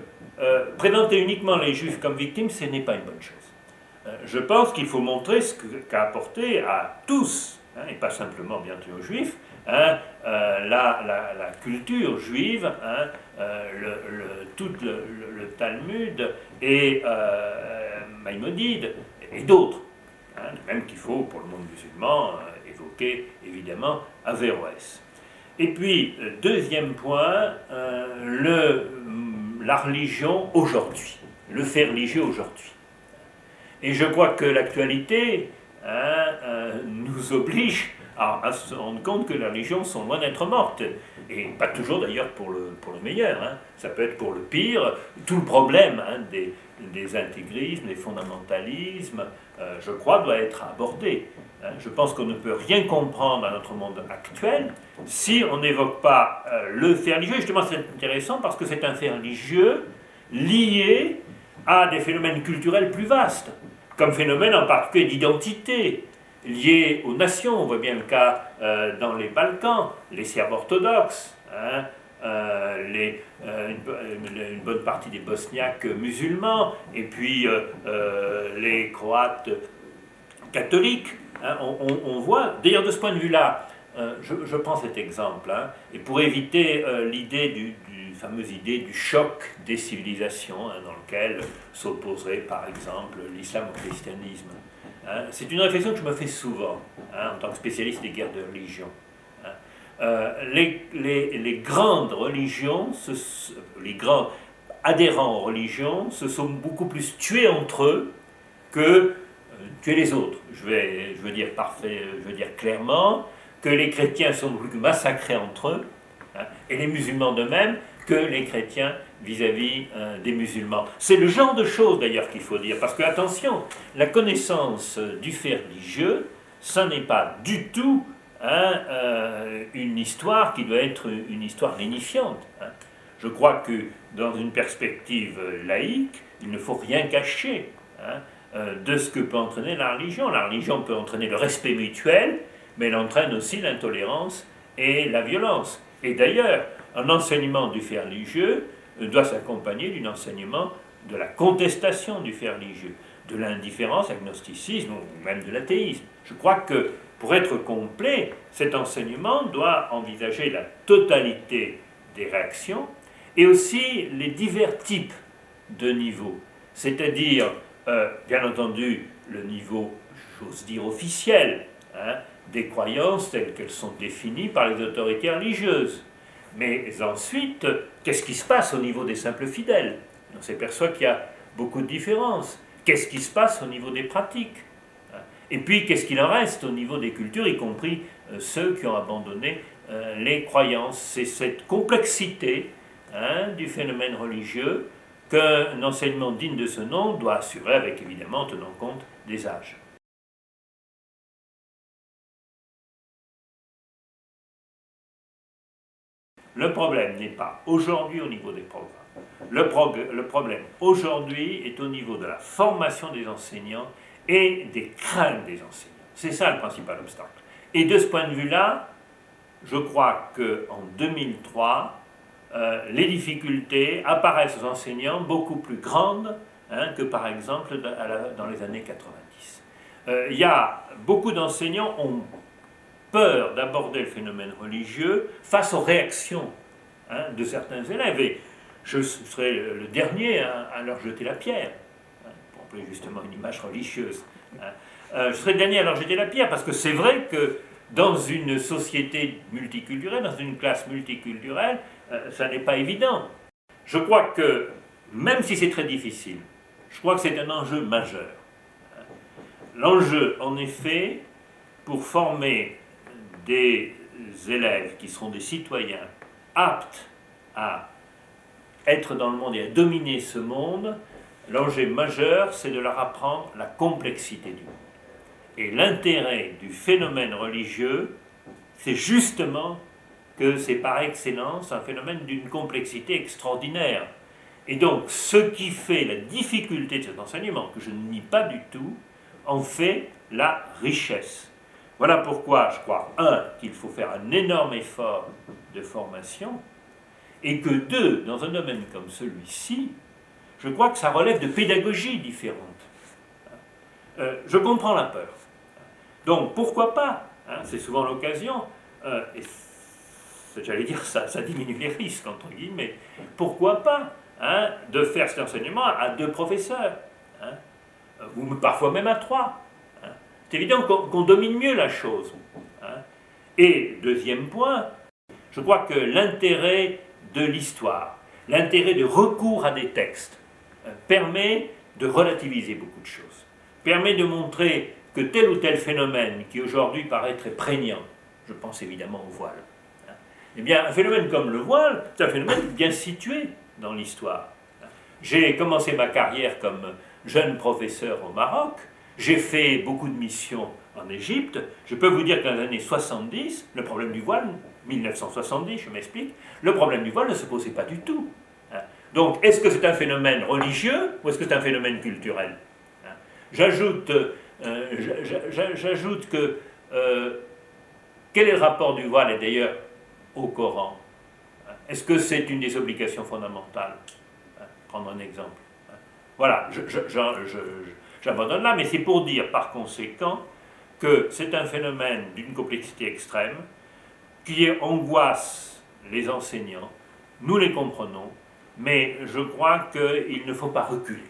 présenter uniquement les Juifs comme victimes, ce n'est pas une bonne chose. Je pense qu'il faut montrer ce qu'a apporté à tous, et pas simplement, bien sûr, aux Juifs, la culture juive, tout le Talmud et Maïmonide et d'autres. Même qu'il faut, pour le monde musulman, évoquer évidemment Averroès. Et puis, deuxième point, la religion aujourd'hui, le fait religieux aujourd'hui. Et je crois que l'actualité nous oblige à se rendre compte que les religions sont loin d'être mortes, et pas toujours d'ailleurs pour le meilleur, ça peut être pour le pire. Tout le problème des intégrismes, des fondamentalismes, je crois, doit être abordé. Je pense qu'on ne peut rien comprendre à notre monde actuel si on n'évoque pas le fait religieux. Justement, c'est intéressant parce que c'est un fait religieux lié à des phénomènes culturels plus vastes, comme phénomène en particulier d'identité, lié aux nations. On voit bien le cas dans les Balkans, les Serbes orthodoxes, une bonne partie des Bosniaques musulmans, et puis les Croates catholiques. Hein, on voit, d'ailleurs de ce point de vue-là, je prends cet exemple, hein, et pour éviter l'idée fameuse idée du choc des civilisations, hein, dans lequel s'opposerait par exemple l'islam au christianisme. Hein, c'est une réflexion que je me fais souvent, hein, en tant que spécialiste des guerres de religion. Hein. Les grandes religions, les grands adhérents aux religions se sont beaucoup plus tués entre eux que tuer les autres. Je veux dire clairement que les chrétiens sont beaucoup plus massacrés entre eux, hein, et les musulmans de même, que les chrétiens vis-à-vis des musulmans. C'est le genre de choses d'ailleurs qu'il faut dire, parce que attention, la connaissance du fait religieux, ça n'est pas du tout, hein, une histoire qui doit être une histoire lénifiante. Hein. Je crois que dans une perspective laïque, il ne faut rien cacher, hein, de ce que peut entraîner la religion. La religion peut entraîner le respect mutuel, mais elle entraîne aussi l'intolérance et la violence. Et d'ailleurs, un enseignement du fait religieux doit s'accompagner d'un enseignement de la contestation du fait religieux, de l'indifférence, agnosticisme ou même de l'athéisme. Je crois que pour être complet, cet enseignement doit envisager la totalité des réactions et aussi les divers types de niveaux. C'est-à-dire, bien entendu, le niveau, j'ose dire, officiel, hein, des croyances telles qu'elles sont définies par les autorités religieuses. Mais ensuite, qu'est-ce qui se passe au niveau des simples fidèles? On s'aperçoit qu'il y a beaucoup de différences. Qu'est-ce qui se passe au niveau des pratiques? Et puis, qu'est-ce qu'il en reste au niveau des cultures, y compris ceux qui ont abandonné les croyances? C'est cette complexité, hein, du phénomène religieux qu'un enseignement digne de ce nom doit assurer, avec évidemment tenant compte des âges. Le problème n'est pas aujourd'hui au niveau des programmes. Le problème aujourd'hui est au niveau de la formation des enseignants et des craintes des enseignants. C'est ça le principal obstacle. Et de ce point de vue-là, je crois qu'en 2003, les difficultés apparaissent aux enseignants beaucoup plus grandes, hein, que par exemple dans les années 90. Il y a beaucoup d'enseignants ont peur d'aborder le phénomène religieux face aux réactions, hein, de certains élèves. Et je serai le dernier à leur jeter la pierre, hein, pour employer justement une image religieuse. Hein. Je serai le dernier à leur jeter la pierre, parce que c'est vrai que dans une société multiculturelle, dans une classe multiculturelle, ça n'est pas évident. Je crois que, même si c'est très difficile, je crois que c'est un enjeu majeur. L'enjeu, en effet, pour former des élèves qui seront des citoyens aptes à être dans le monde et à dominer ce monde, l'enjeu majeur, c'est de leur apprendre la complexité du monde. Et l'intérêt du phénomène religieux, c'est justement que c'est par excellence un phénomène d'une complexité extraordinaire. Et donc, ce qui fait la difficulté de cet enseignement, que je ne nie pas du tout, en fait la richesse. Voilà pourquoi je crois, qu'il faut faire un énorme effort de formation, et que deux, dans un domaine comme celui-ci, je crois que ça relève de pédagogies différentes. Je comprends la peur. Donc pourquoi pas, hein, c'est souvent l'occasion, et j'allais dire ça diminue les risques, entre guillemets, pourquoi pas, hein, de faire cet enseignement à 2 professeurs, hein, ou parfois même à 3. C'est évident qu'on domine mieux la chose. Hein. Et deuxième point, je crois que l'intérêt de l'histoire, l'intérêt de recours à des textes, permet de relativiser beaucoup de choses, permet de montrer que tel ou tel phénomène qui aujourd'hui paraît très prégnant, je pense évidemment au voile, hein, eh bien un phénomène comme le voile, c'est un phénomène bien situé dans l'histoire. J'ai commencé ma carrière comme jeune professeur au Maroc. J'ai fait beaucoup de missions en Égypte. Je peux vous dire que dans les années 70, le problème du voile, 1970, je m'explique, le problème du voile ne se posait pas du tout. Donc, est-ce que c'est un phénomène religieux ou est-ce que c'est un phénomène culturel? J'ajoute que quel est le rapport du voile, et d'ailleurs au Coran? Est-ce que c'est une des obligations fondamentales? Prendre un exemple. Voilà, j'abandonne là, mais c'est pour dire par conséquent que c'est un phénomène d'une complexité extrême qui angoisse les enseignants. Nous les comprenons, mais je crois qu'il ne faut pas reculer.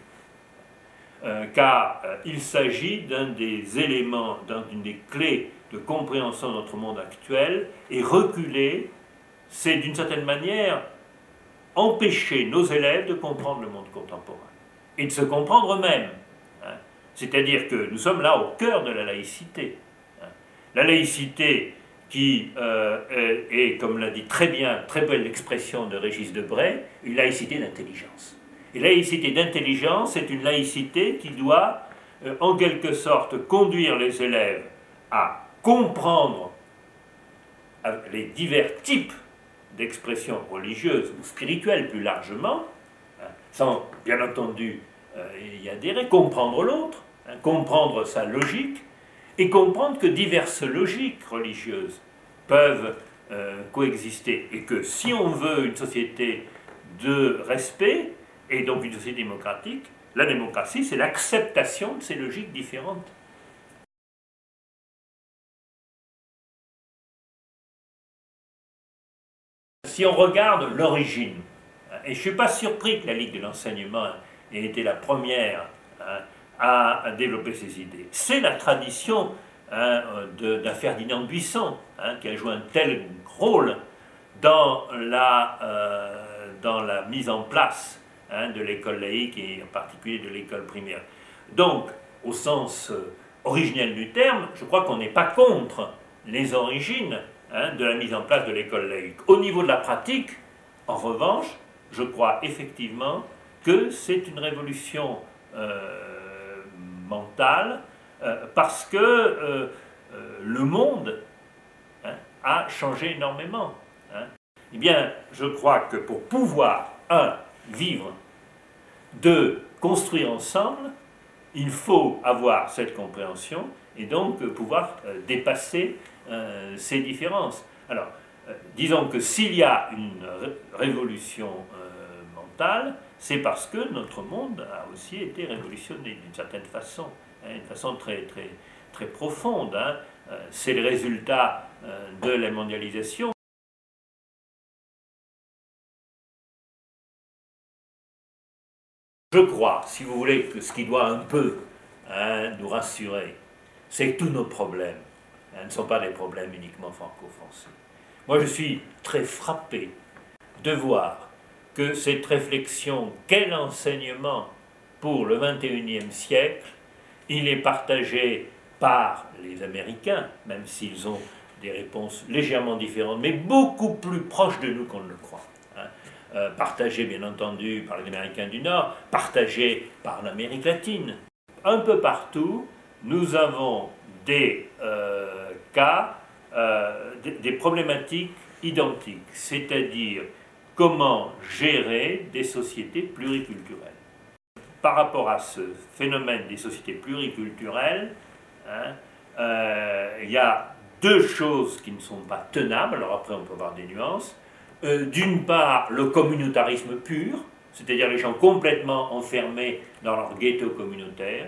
Car il s'agit d'un des éléments, d'une des clés de compréhension de notre monde actuel, et reculer, c'est d'une certaine manière empêcher nos élèves de comprendre le monde contemporain et de se comprendre eux-mêmes. C'est-à-dire que nous sommes là au cœur de la laïcité. La laïcité qui est, comme l'a dit très bien, très belle l'expression de Régis Debray, une laïcité d'intelligence. Et laïcité d'intelligence, c'est une laïcité qui doit, en quelque sorte, conduire les élèves à comprendre les divers types d'expressions religieuses ou spirituelles plus largement, sans, bien entendu, y adhérer, comprendre l'autre, comprendre sa logique, et comprendre que diverses logiques religieuses peuvent coexister, et que si on veut une société de respect, et donc une société démocratique, la démocratie, c'est l'acceptation de ces logiques différentes. Si on regarde l'origine, et je ne suis pas surpris que la Ligue de l'enseignement ait été la première à développer ces idées, c'est la tradition d'un Ferdinand Buisson, qui a joué un tel rôle dans la mise en place de l'école laïque et en particulier de l'école primaire. Donc, au sens originel du terme, je crois qu'on n'est pas contre les origines de la mise en place de l'école laïque. Au niveau de la pratique, en revanche, je crois effectivement que c'est une révolution mentale parce que le monde a changé énormément. Eh bien, je crois que pour pouvoir, vivre, 2, construire ensemble, il faut avoir cette compréhension et donc pouvoir dépasser ces différences. Alors, disons que s'il y a une révolution mentale, c'est parce que notre monde a aussi été révolutionné d'une certaine façon, d'une façon très, très, très profonde. C'est le résultat de la mondialisation. Je crois, si vous voulez, que ce qui doit un peu nous rassurer, c'est que tous nos problèmes ne sont pas des problèmes uniquement franco-français. Moi, je suis très frappé de voir que cette réflexion, quel enseignement pour le XXIe siècle, il est partagé par les Américains, même s'ils ont des réponses légèrement différentes, mais beaucoup plus proches de nous qu'on ne le croit. Partagé bien entendu par les Américains du Nord, partagé par l'Amérique latine. Un peu partout, nous avons des cas, des problématiques identiques, c'est-à-dire comment gérer des sociétés pluriculturelles. Par rapport à ce phénomène des sociétés pluriculturelles, il y a 2 choses qui ne sont pas tenables, alors après on peut avoir des nuances. D'une part, le communautarisme pur, c'est-à-dire les gens complètement enfermés dans leur ghetto communautaire,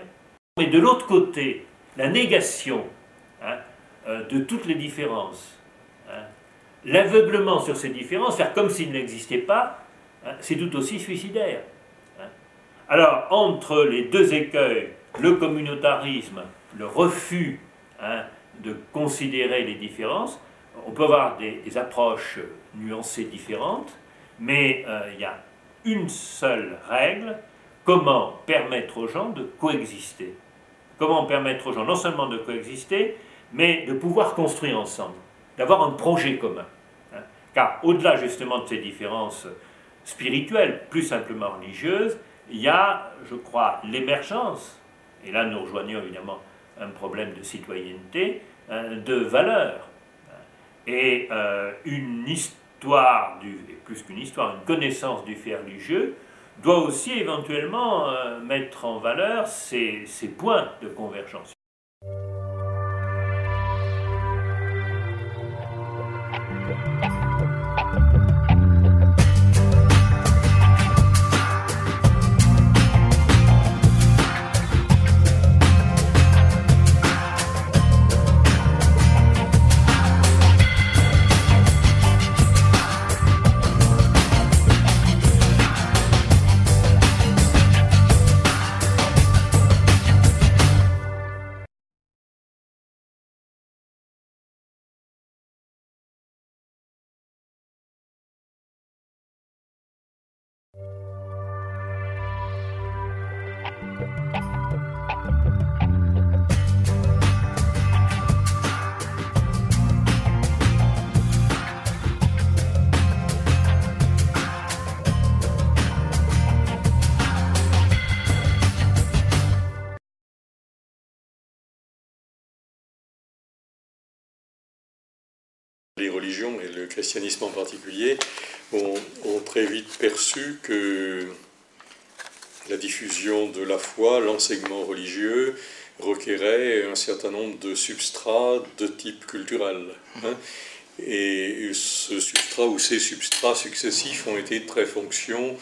mais de l'autre côté, la négation de toutes les différences, l'aveuglement sur ces différences, faire comme s'ils n'existaient pas, c'est tout aussi suicidaire. Alors, entre les 2 écueils, le communautarisme, le refus de considérer les différences, on peut avoir des approches nuancées différentes, mais il y a une seule règle: comment permettre aux gens de coexister. Comment permettre aux gens non seulement de coexister, mais de pouvoir construire ensemble, d'avoir un projet commun. Car au-delà justement de ces différences spirituelles, plus simplement religieuses, il y a, je crois, l'émergence, et là nous rejoignons évidemment un problème de citoyenneté, de valeurs. Et une histoire, et plus qu'une histoire, une connaissance du fait religieux doit aussi éventuellement mettre en valeur ces points de convergence. Les religions, et le christianisme en particulier, ont très vite perçu que la diffusion de la foi, l'enseignement religieux, requérait un certain nombre de substrats de type culturel. Et ce substrat ou ces substrats successifs ont été très fonction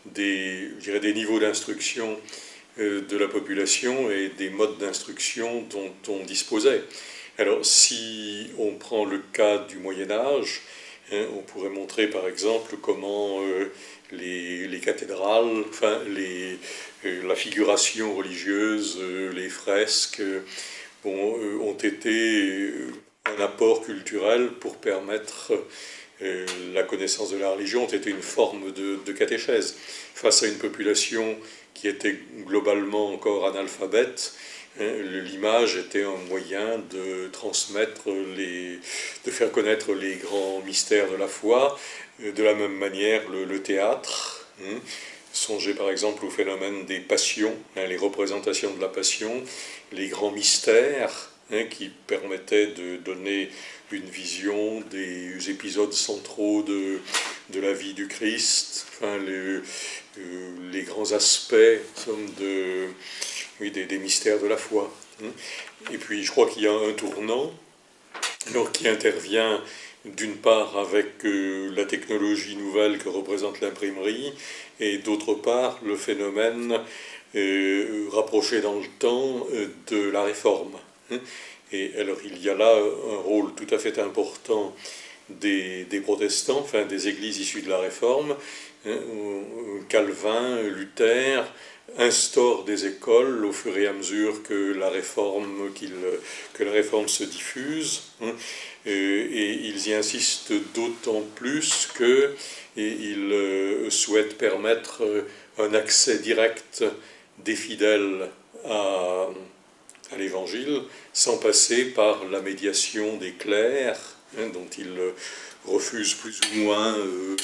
des niveaux d'instruction de la population et des modes d'instruction dont on disposait. Alors, si on prend le cas du Moyen-Âge, on pourrait montrer par exemple comment les cathédrales, la figuration religieuse, les fresques, ont été un apport culturel pour permettre la connaissance de la religion, ont été une forme de catéchèse. Face à une population qui était globalement encore analphabète, l'image était un moyen de transmettre, de faire connaître les grands mystères de la foi. De la même manière, le théâtre. Songez par exemple au phénomène des passions, les représentations de la passion, les grands mystères qui permettaient de donner une vision des épisodes centraux de la vie du Christ, les grands aspects des mystères de la foi. Et puis je crois qu'il y a un tournant qui intervient d'une part avec la technologie nouvelle que représente l'imprimerie, et d'autre part le phénomène rapproché dans le temps de la Réforme. Et alors il y a là un rôle tout à fait important des protestants, enfin des églises issues de la Réforme. Calvin, Luther instaurent des écoles au fur et à mesure que la Réforme se diffuse, et ils y insistent d'autant plus qu'ils souhaitent permettre un accès direct des fidèles à l'Évangile sans passer par la médiation des clercs, dont ils refusent plus ou moins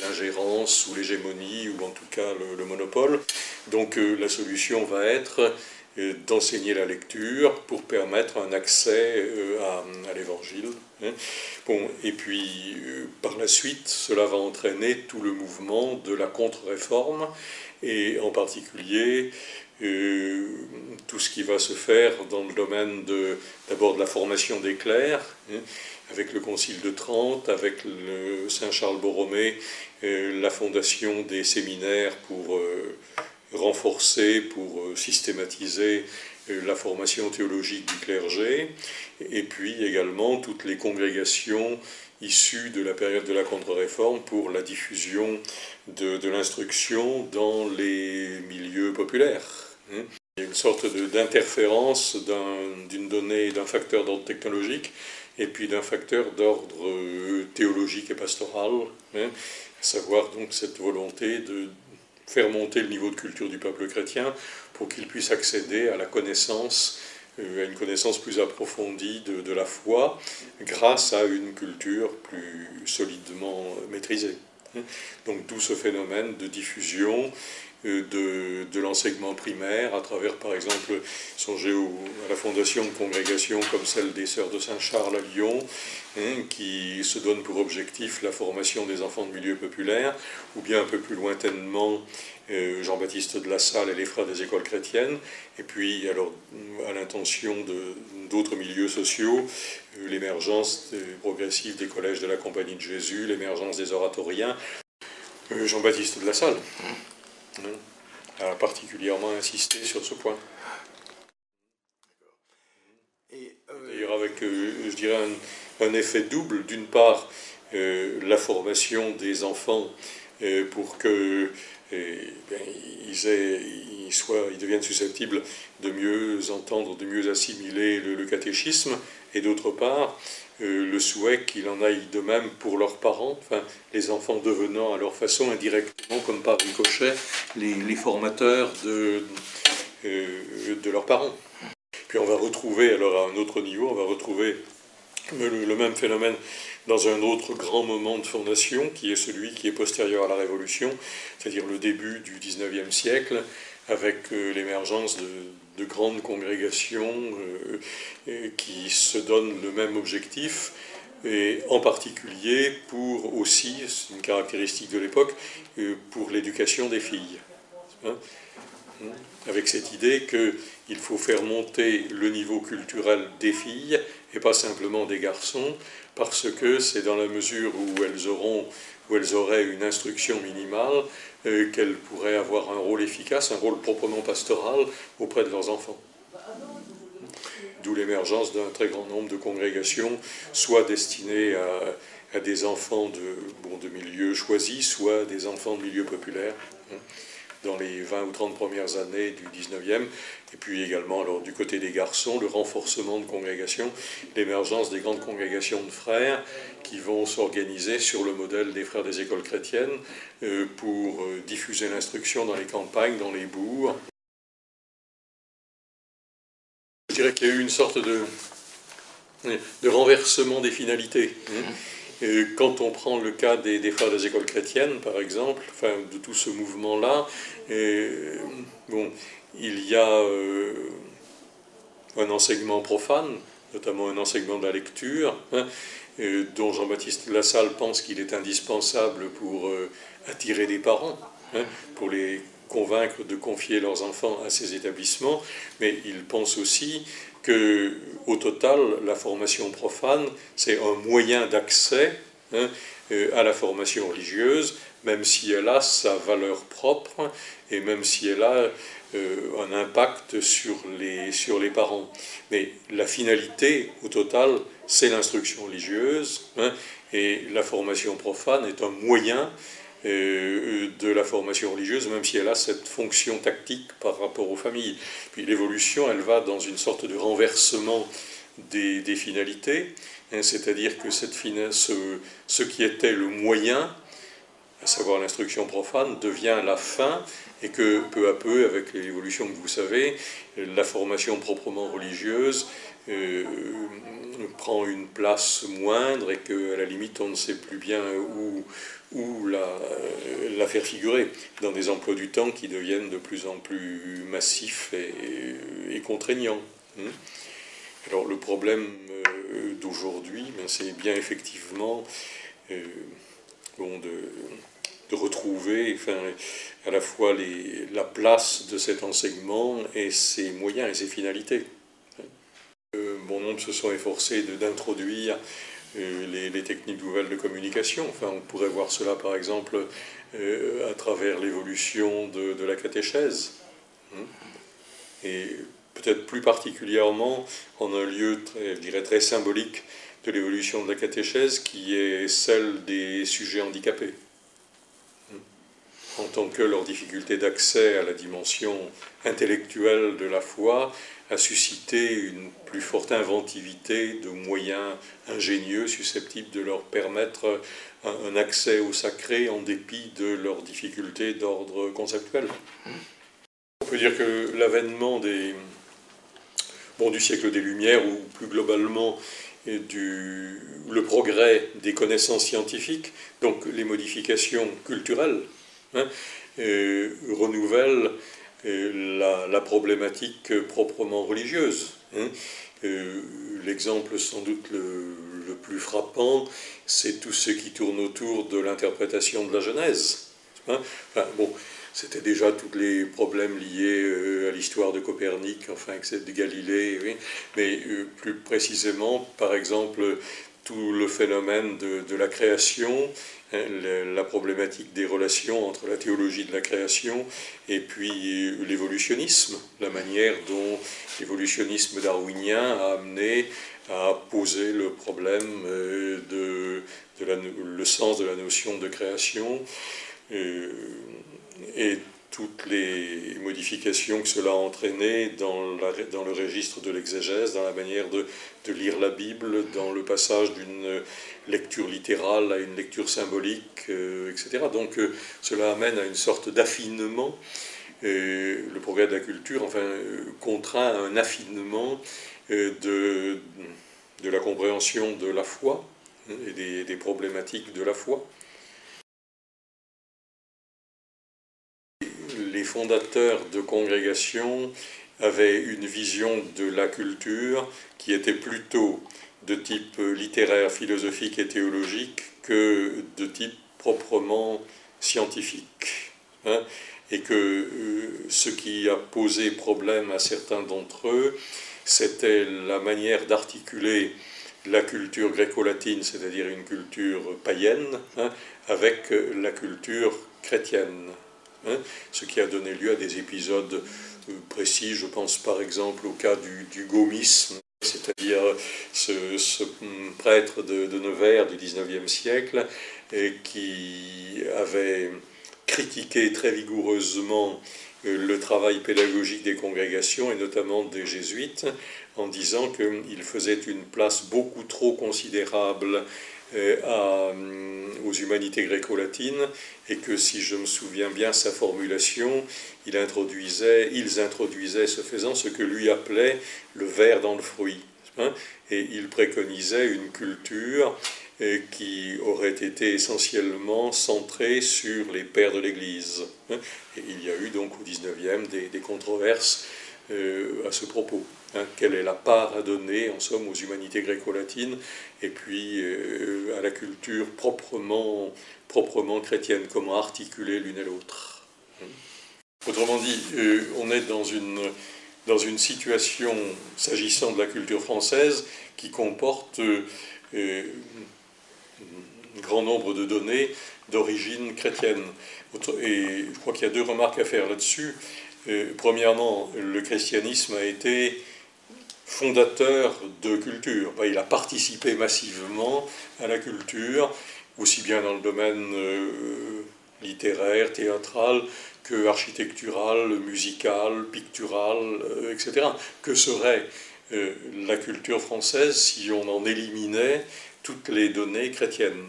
l'ingérence ou l'hégémonie, ou en tout cas le monopole. Donc la solution va être d'enseigner la lecture pour permettre un accès à l'Évangile. Et puis par la suite, cela va entraîner tout le mouvement de la contre-réforme, et en particulier tout ce qui va se faire dans le domaine d'abord de la formation des clercs, avec le Concile de Trente, avec le Saint Charles Borromée, la fondation des séminaires pour renforcer, pour systématiser la formation théologique du clergé, et puis également toutes les congrégations issues de la période de la contre-réforme pour la diffusion de l'instruction dans les milieux populaires. Il y a une sorte d'interférence d'une donnée, d'un facteur d'ordre technologique, et puis d'un facteur d'ordre théologique et pastoral, à savoir donc cette volonté de faire monter le niveau de culture du peuple chrétien pour qu'il puisse accéder à la connaissance, à une connaissance plus approfondie de la foi, grâce à une culture plus solidement maîtrisée. Donc d'où ce phénomène de diffusion de l'enseignement primaire à travers, par exemple, songez à la fondation de congrégations comme celle des Sœurs de Saint-Charles à Lyon, qui se donne pour objectif la formation des enfants de milieux populaires, ou bien un peu plus lointainement Jean-Baptiste de La Salle et les Frères des écoles chrétiennes, et puis alors à l'intention d'autres milieux sociaux, l'émergence progressive des collèges de la Compagnie de Jésus, l'émergence des oratoriens. Jean-Baptiste de La Salle a particulièrement insisté sur ce point. D'ailleurs avec, je dirais, un effet double. D'une part, la formation des enfants pour qu'ils deviennent susceptibles de mieux entendre, de mieux assimiler le catéchisme, et d'autre part, le souhait qu'il en aille de même pour leurs parents, enfin, les enfants devenant à leur façon indirectement, comme par ricochet, les formateurs de leurs parents. Puis on va retrouver, alors à un autre niveau, on va retrouver le même phénomène dans un autre grand moment de fondation, qui est celui qui est postérieur à la Révolution, c'est-à-dire le début du XIXe siècle, avec l'émergence de grandes congrégations qui se donnent le même objectif, et en particulier pour aussi, c'est une caractéristique de l'époque, pour l'éducation des filles. Avec cette idée qu'il faut faire monter le niveau culturel des filles et pas simplement des garçons, parce que c'est dans la mesure où elles auraient une instruction minimale qu'elles pourraient avoir un rôle efficace, un rôle proprement pastoral auprès de leurs enfants. D'où l'émergence d'un très grand nombre de congrégations, soit destinées à des enfants de milieux choisis, soit des enfants de milieux populaires, dans les 20 ou 30 premières années du 19e, et puis également alors, du côté des garçons, le renforcement de congrégations, l'émergence des grandes congrégations de frères qui vont s'organiser sur le modèle des frères des écoles chrétiennes pour diffuser l'instruction dans les campagnes, dans les bourgs. Je dirais qu'il y a eu une sorte de renversement des finalités. Quand on prend le cas des frères des écoles chrétiennes, par exemple, enfin, de tout ce mouvement-là, bon, il y a un enseignement profane, notamment un enseignement de la lecture, dont Jean-Baptiste Lassalle pense qu'il est indispensable pour attirer des parents, pour les convaincre de confier leurs enfants à ces établissements, mais il pense aussi qu'au total, la formation profane, c'est un moyen d'accès à la formation religieuse, même si elle a sa valeur propre et même si elle a un impact sur les parents. Mais la finalité, au total, c'est l'instruction religieuse, et la formation profane est un moyen de la formation religieuse, même si elle a cette fonction tactique par rapport aux familles. Puis l'évolution, elle va dans une sorte de renversement des finalités, c'est-à-dire que ce qui était le moyen, à savoir l'instruction profane, devient la fin, et que peu à peu, avec l'évolution que vous savez, la formation proprement religieuse prend une place moindre, et qu'à la limite, on ne sait plus bien où la faire figurer dans des emplois du temps qui deviennent de plus en plus massifs et contraignants. Alors le problème d'aujourd'hui, c'est bien effectivement de retrouver à la fois la place de cet enseignement et ses moyens et ses finalités. Bon nombre se sont efforcés d'introduire les techniques nouvelles de communication. Enfin, on pourrait voir cela, par exemple, à travers l'évolution de la catéchèse. Et peut-être plus particulièrement en un lieu, je dirais, très symbolique de l'évolution de la catéchèse, qui est celle des sujets handicapés. En tant que leur difficulté d'accès à la dimension intellectuelle de la foi a suscité une plus forte inventivité de moyens ingénieux susceptibles de leur permettre un accès au sacré en dépit de leurs difficultés d'ordre conceptuel. On peut dire que l'avènement du siècle des Lumières, ou plus globalement le progrès des connaissances scientifiques, donc les modifications culturelles, renouvelle la problématique proprement religieuse. L'exemple sans doute le plus frappant, c'est tout ce qui tourne autour de l'interprétation de la Genèse. C'était déjà tous les problèmes liés à l'histoire de Copernic, de Galilée, oui. Mais plus précisément, par exemple, tout le phénomène de la création, la problématique des relations entre la théologie de la création et puis l'évolutionnisme, la manière dont l'évolutionnisme darwinien a amené à poser le problème le sens de la notion de création, et toutes les modifications que cela a entraîné dans le registre de l'exégèse, dans la manière de lire la Bible, dans le passage d'une lecture littérale à une lecture symbolique, etc. Donc cela amène à une sorte d'affinement. Le progrès de la culture contraint à un affinement de la compréhension de la foi et des problématiques de la foi. Les fondateurs de congrégations avaient une vision de la culture qui était plutôt de type littéraire, philosophique et théologique que de type proprement scientifique. Hein, et que ce qui a posé problème à certains d'entre eux, c'était la manière d'articuler la culture gréco-latine, c'est-à-dire une culture païenne, hein, avec la culture chrétienne. Hein, ce qui a donné lieu à des épisodes précis, je pense par exemple au cas du gaumisme, c'est-à-dire ce prêtre de Nevers du XIXe siècle qui avait critiqué très vigoureusement le travail pédagogique des congrégations et notamment des jésuites en disant qu'il faisait une place beaucoup trop considérable aux humanités gréco-latines et que, si je me souviens bien sa formulation, ils introduisaient ce faisant ce que lui appelait le ver dans le fruit. Hein, et il préconisait une culture qui aurait été essentiellement centrée sur les pères de l'Église. Hein, et il y a eu donc au XIXe des controverses à ce propos. Hein, quelle est la part à donner, en somme, aux humanités gréco-latines et puis à la culture proprement chrétienne, comment articuler l'une et l'autre. Autrement dit, on est dans une situation, s'agissant de la culture française, qui comporte un grand nombre de données d'origine chrétienne. Et je crois qu'il y a deux remarques à faire là-dessus. Premièrement, le christianisme a été fondateur de culture. Il a participé massivement à la culture, aussi bien dans le domaine littéraire, théâtral, que architectural, musical, pictural, etc. Que serait la culture française si on en éliminait toutes les données chrétiennes?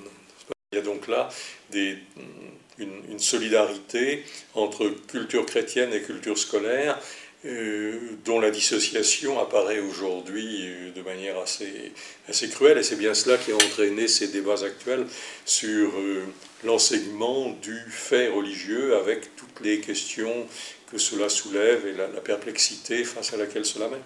Il y a donc là une solidarité entre culture chrétienne et culture scolaire dont la dissociation apparaît aujourd'hui de manière assez cruelle, et c'est bien cela qui a entraîné ces débats actuels sur l'enseignement du fait religieux avec toutes les questions que cela soulève et la perplexité face à laquelle cela met.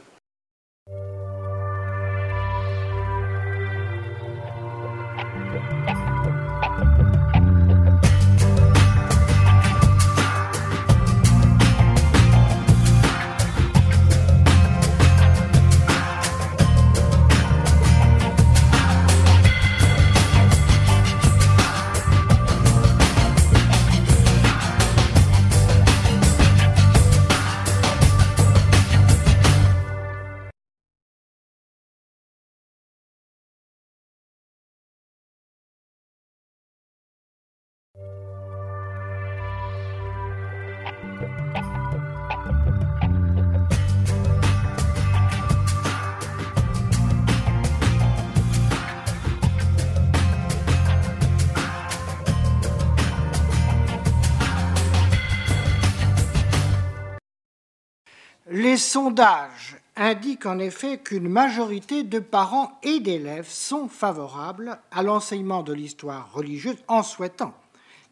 Les sondages indiquent en effet qu'une majorité de parents et d'élèves sont favorables à l'enseignement de l'histoire religieuse en souhaitant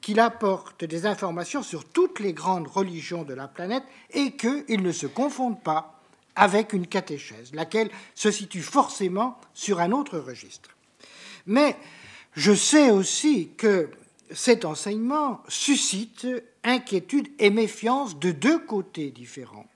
qu'il apporte des informations sur toutes les grandes religions de la planète et qu'il ne se confonde pas avec une catéchèse, laquelle se situe forcément sur un autre registre. Mais je sais aussi que cet enseignement suscite inquiétude et méfiance de deux côtés différents.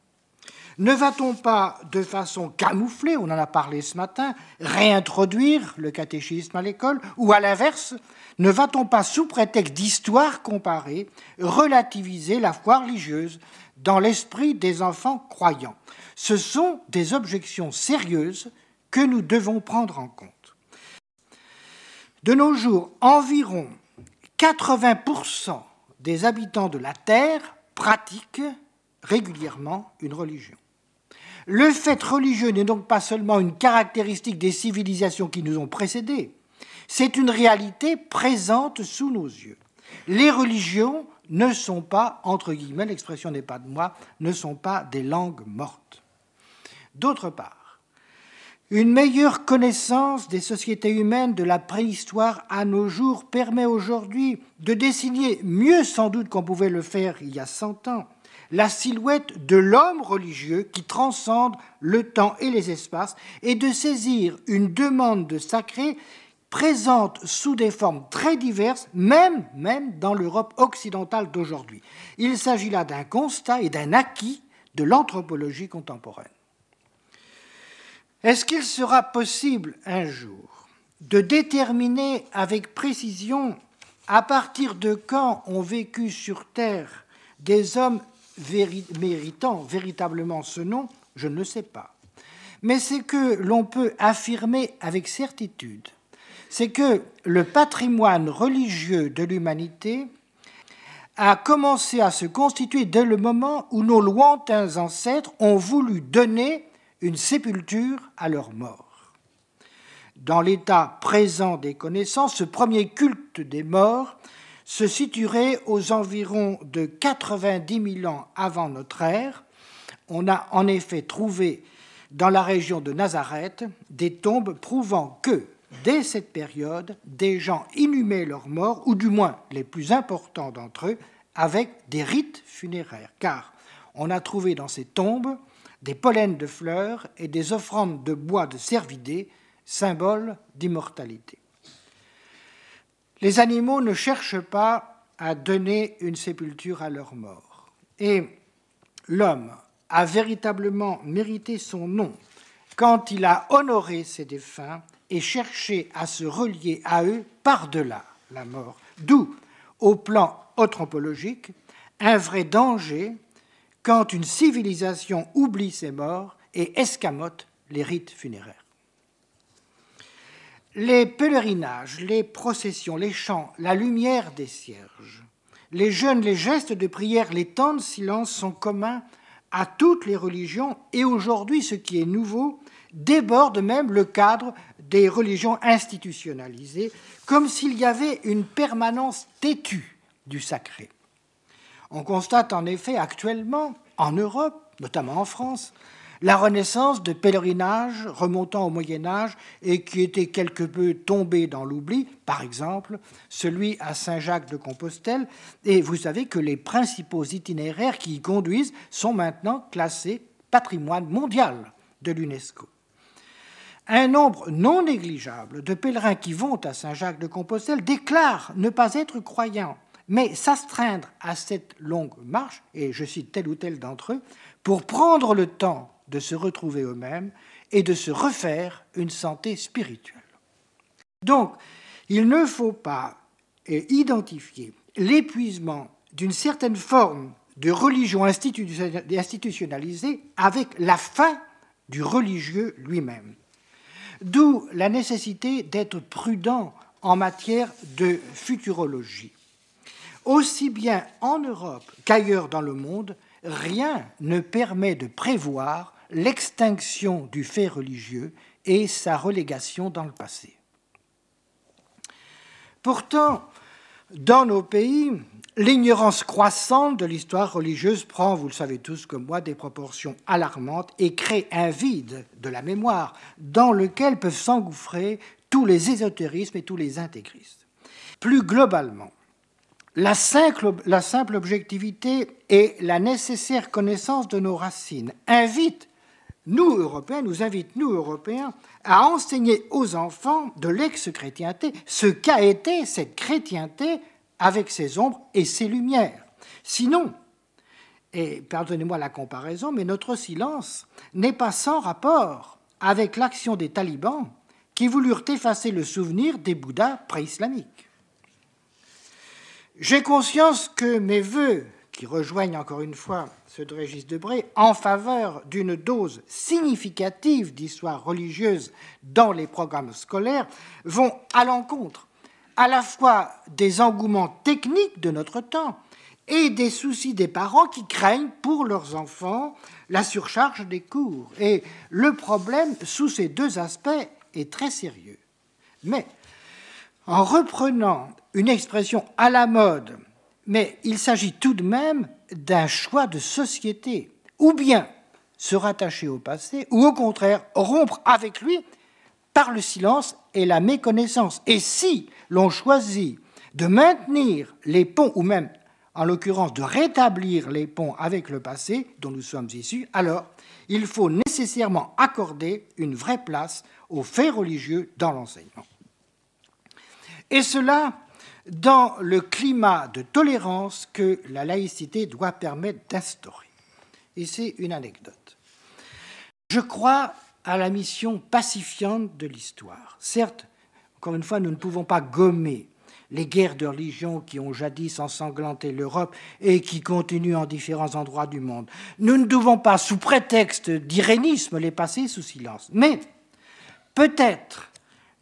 Ne va-t-on pas, de façon camouflée, on en a parlé ce matin, réintroduire le catéchisme à l'école, ou à l'inverse, ne va-t-on pas, sous prétexte d'histoire comparée, relativiser la foi religieuse dans l'esprit des enfants croyants? Ce sont des objections sérieuses que nous devons prendre en compte. De nos jours, environ 80% des habitants de la Terre pratiquent régulièrement une religion. Le fait religieux n'est donc pas seulement une caractéristique des civilisations qui nous ont précédés, c'est une réalité présente sous nos yeux. Les religions ne sont pas, entre guillemets, l'expression n'est pas de moi, ne sont pas des langues mortes. D'autre part, une meilleure connaissance des sociétés humaines de la préhistoire à nos jours permet aujourd'hui de dessiner, mieux sans doute qu'on pouvait le faire il y a 100 ans, la silhouette de l'homme religieux qui transcende le temps et les espaces, et de saisir une demande de sacré présente sous des formes très diverses, même dans l'Europe occidentale d'aujourd'hui. Il s'agit là d'un constat et d'un acquis de l'anthropologie contemporaine. Est-ce qu'il sera possible un jour de déterminer avec précision à partir de quand ont vécu sur Terre des hommes méritant véritablement ce nom? Je ne le sais pas. Mais c'est que l'on peut affirmer avec certitude, c'est que le patrimoine religieux de l'humanité a commencé à se constituer dès le moment où nos lointains ancêtres ont voulu donner une sépulture à leurs morts. Dans l'état présent des connaissances, ce premier culte des morts se situerait aux environs de 90 000 ans avant notre ère. On a en effet trouvé dans la région de Nazareth des tombes prouvant que, dès cette période, des gens inhumaient leurs morts, ou du moins les plus importants d'entre eux, avec des rites funéraires, car on a trouvé dans ces tombes des pollens de fleurs et des offrandes de bois de cervidés, symbole d'immortalité. Les animaux ne cherchent pas à donner une sépulture à leurs morts. Et l'homme a véritablement mérité son nom quand il a honoré ses défunts et cherché à se relier à eux par-delà la mort. D'où, au plan anthropologique, un vrai danger quand une civilisation oublie ses morts et escamote les rites funéraires. Les pèlerinages, les processions, les chants, la lumière des cierges, les jeûnes, les gestes de prière, les temps de silence sont communs à toutes les religions et aujourd'hui, ce qui est nouveau, déborde même le cadre des religions institutionnalisées, comme s'il y avait une permanence têtue du sacré. On constate en effet actuellement, en Europe, notamment en France, la renaissance de pèlerinages remontant au Moyen-Âge et qui étaient quelque peu tombés dans l'oubli, par exemple celui à Saint-Jacques-de-Compostelle. Et vous savez que les principaux itinéraires qui y conduisent sont maintenant classés patrimoine mondial de l'UNESCO. Un nombre non négligeable de pèlerins qui vont à Saint-Jacques-de-Compostelle déclarent ne pas être croyants, mais s'astreindre à cette longue marche, et je cite tel ou tel d'entre eux, pour prendre le temps de se retrouver eux-mêmes et de se refaire une santé spirituelle. Donc, il ne faut pas identifier l'épuisement d'une certaine forme de religion institutionnalisée avec la fin du religieux lui-même. D'où la nécessité d'être prudent en matière de futurologie. Aussi bien en Europe qu'ailleurs dans le monde, rien ne permet de prévoir l'extinction du fait religieux et sa relégation dans le passé. Pourtant, dans nos pays, l'ignorance croissante de l'histoire religieuse prend, vous le savez tous comme moi, des proportions alarmantes et crée un vide de la mémoire dans lequel peuvent s'engouffrer tous les ésotérismes et tous les intégristes. Plus globalement, la simple objectivité et la nécessaire connaissance de nos racines nous invitent, nous, Européens, à enseigner aux enfants de l'ex-chrétienté ce qu'a été cette chrétienté avec ses ombres et ses lumières. Sinon, et pardonnez-moi la comparaison, mais notre silence n'est pas sans rapport avec l'action des talibans qui voulurent effacer le souvenir des Bouddhas pré-islamiques. J'ai conscience que mes vœux, qui rejoignent encore une fois ceux de Régis Debray, en faveur d'une dose significative d'histoire religieuse dans les programmes scolaires, vont à l'encontre à la fois des engouements techniques de notre temps et des soucis des parents qui craignent pour leurs enfants la surcharge des cours. Et le problème, sous ces deux aspects, est très sérieux. Mais en reprenant une expression à la mode, mais il s'agit tout de même d'un choix de société, ou bien se rattacher au passé, ou au contraire rompre avec lui par le silence et la méconnaissance. Et si l'on choisit de maintenir les ponts, ou même en l'occurrence de rétablir les ponts avec le passé dont nous sommes issus, alors il faut nécessairement accorder une vraie place aux faits religieux dans l'enseignement. Et cela dans le climat de tolérance que la laïcité doit permettre d'instaurer. Et c'est une anecdote. Je crois à la mission pacifiante de l'histoire. Certes, encore une fois, nous ne pouvons pas gommer les guerres de religion qui ont jadis ensanglanté l'Europe et qui continuent en différents endroits du monde. Nous ne devons pas, sous prétexte d'irénisme, les passer sous silence. Mais peut-être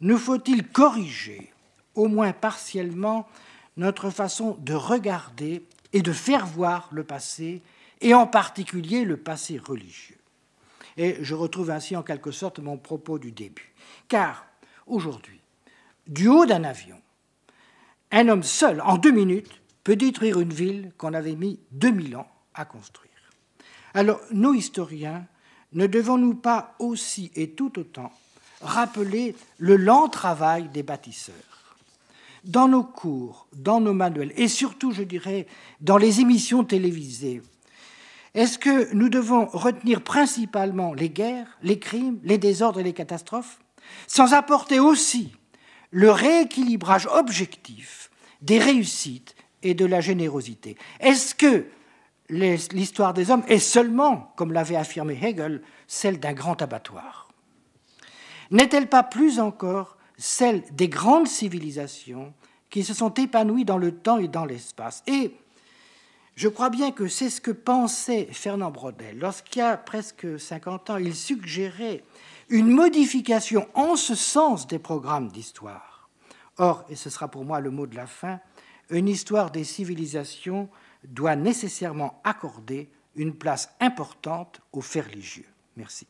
nous faut-il corriger, au moins partiellement, notre façon de regarder et de faire voir le passé, et en particulier le passé religieux. Et je retrouve ainsi en quelque sorte mon propos du début. Car aujourd'hui, du haut d'un avion, un homme seul, en 2 minutes, peut détruire une ville qu'on avait mis 2000 ans à construire. Alors, nous, historiens, ne devons-nous pas aussi et tout autant rappeler le lent travail des bâtisseurs? Dans nos cours, dans nos manuels, et surtout, je dirais, dans les émissions télévisées, est-ce que nous devons retenir principalement les guerres, les crimes, les désordres et les catastrophes, sans apporter aussi le rééquilibrage objectif des réussites et de la générosité? Est-ce que l'histoire des hommes est seulement, comme l'avait affirmé Hegel, celle d'un grand abattoir? N'est-elle pas plus encore celle des grandes civilisations qui se sont épanouies dans le temps et dans l'espace? Et je crois bien que c'est ce que pensait Fernand Braudel lorsqu'il y a presque 50 ans, il suggérait une modification en ce sens des programmes d'histoire. Or, et ce sera pour moi le mot de la fin, une histoire des civilisations doit nécessairement accorder une place importante aux faits religieux. Merci.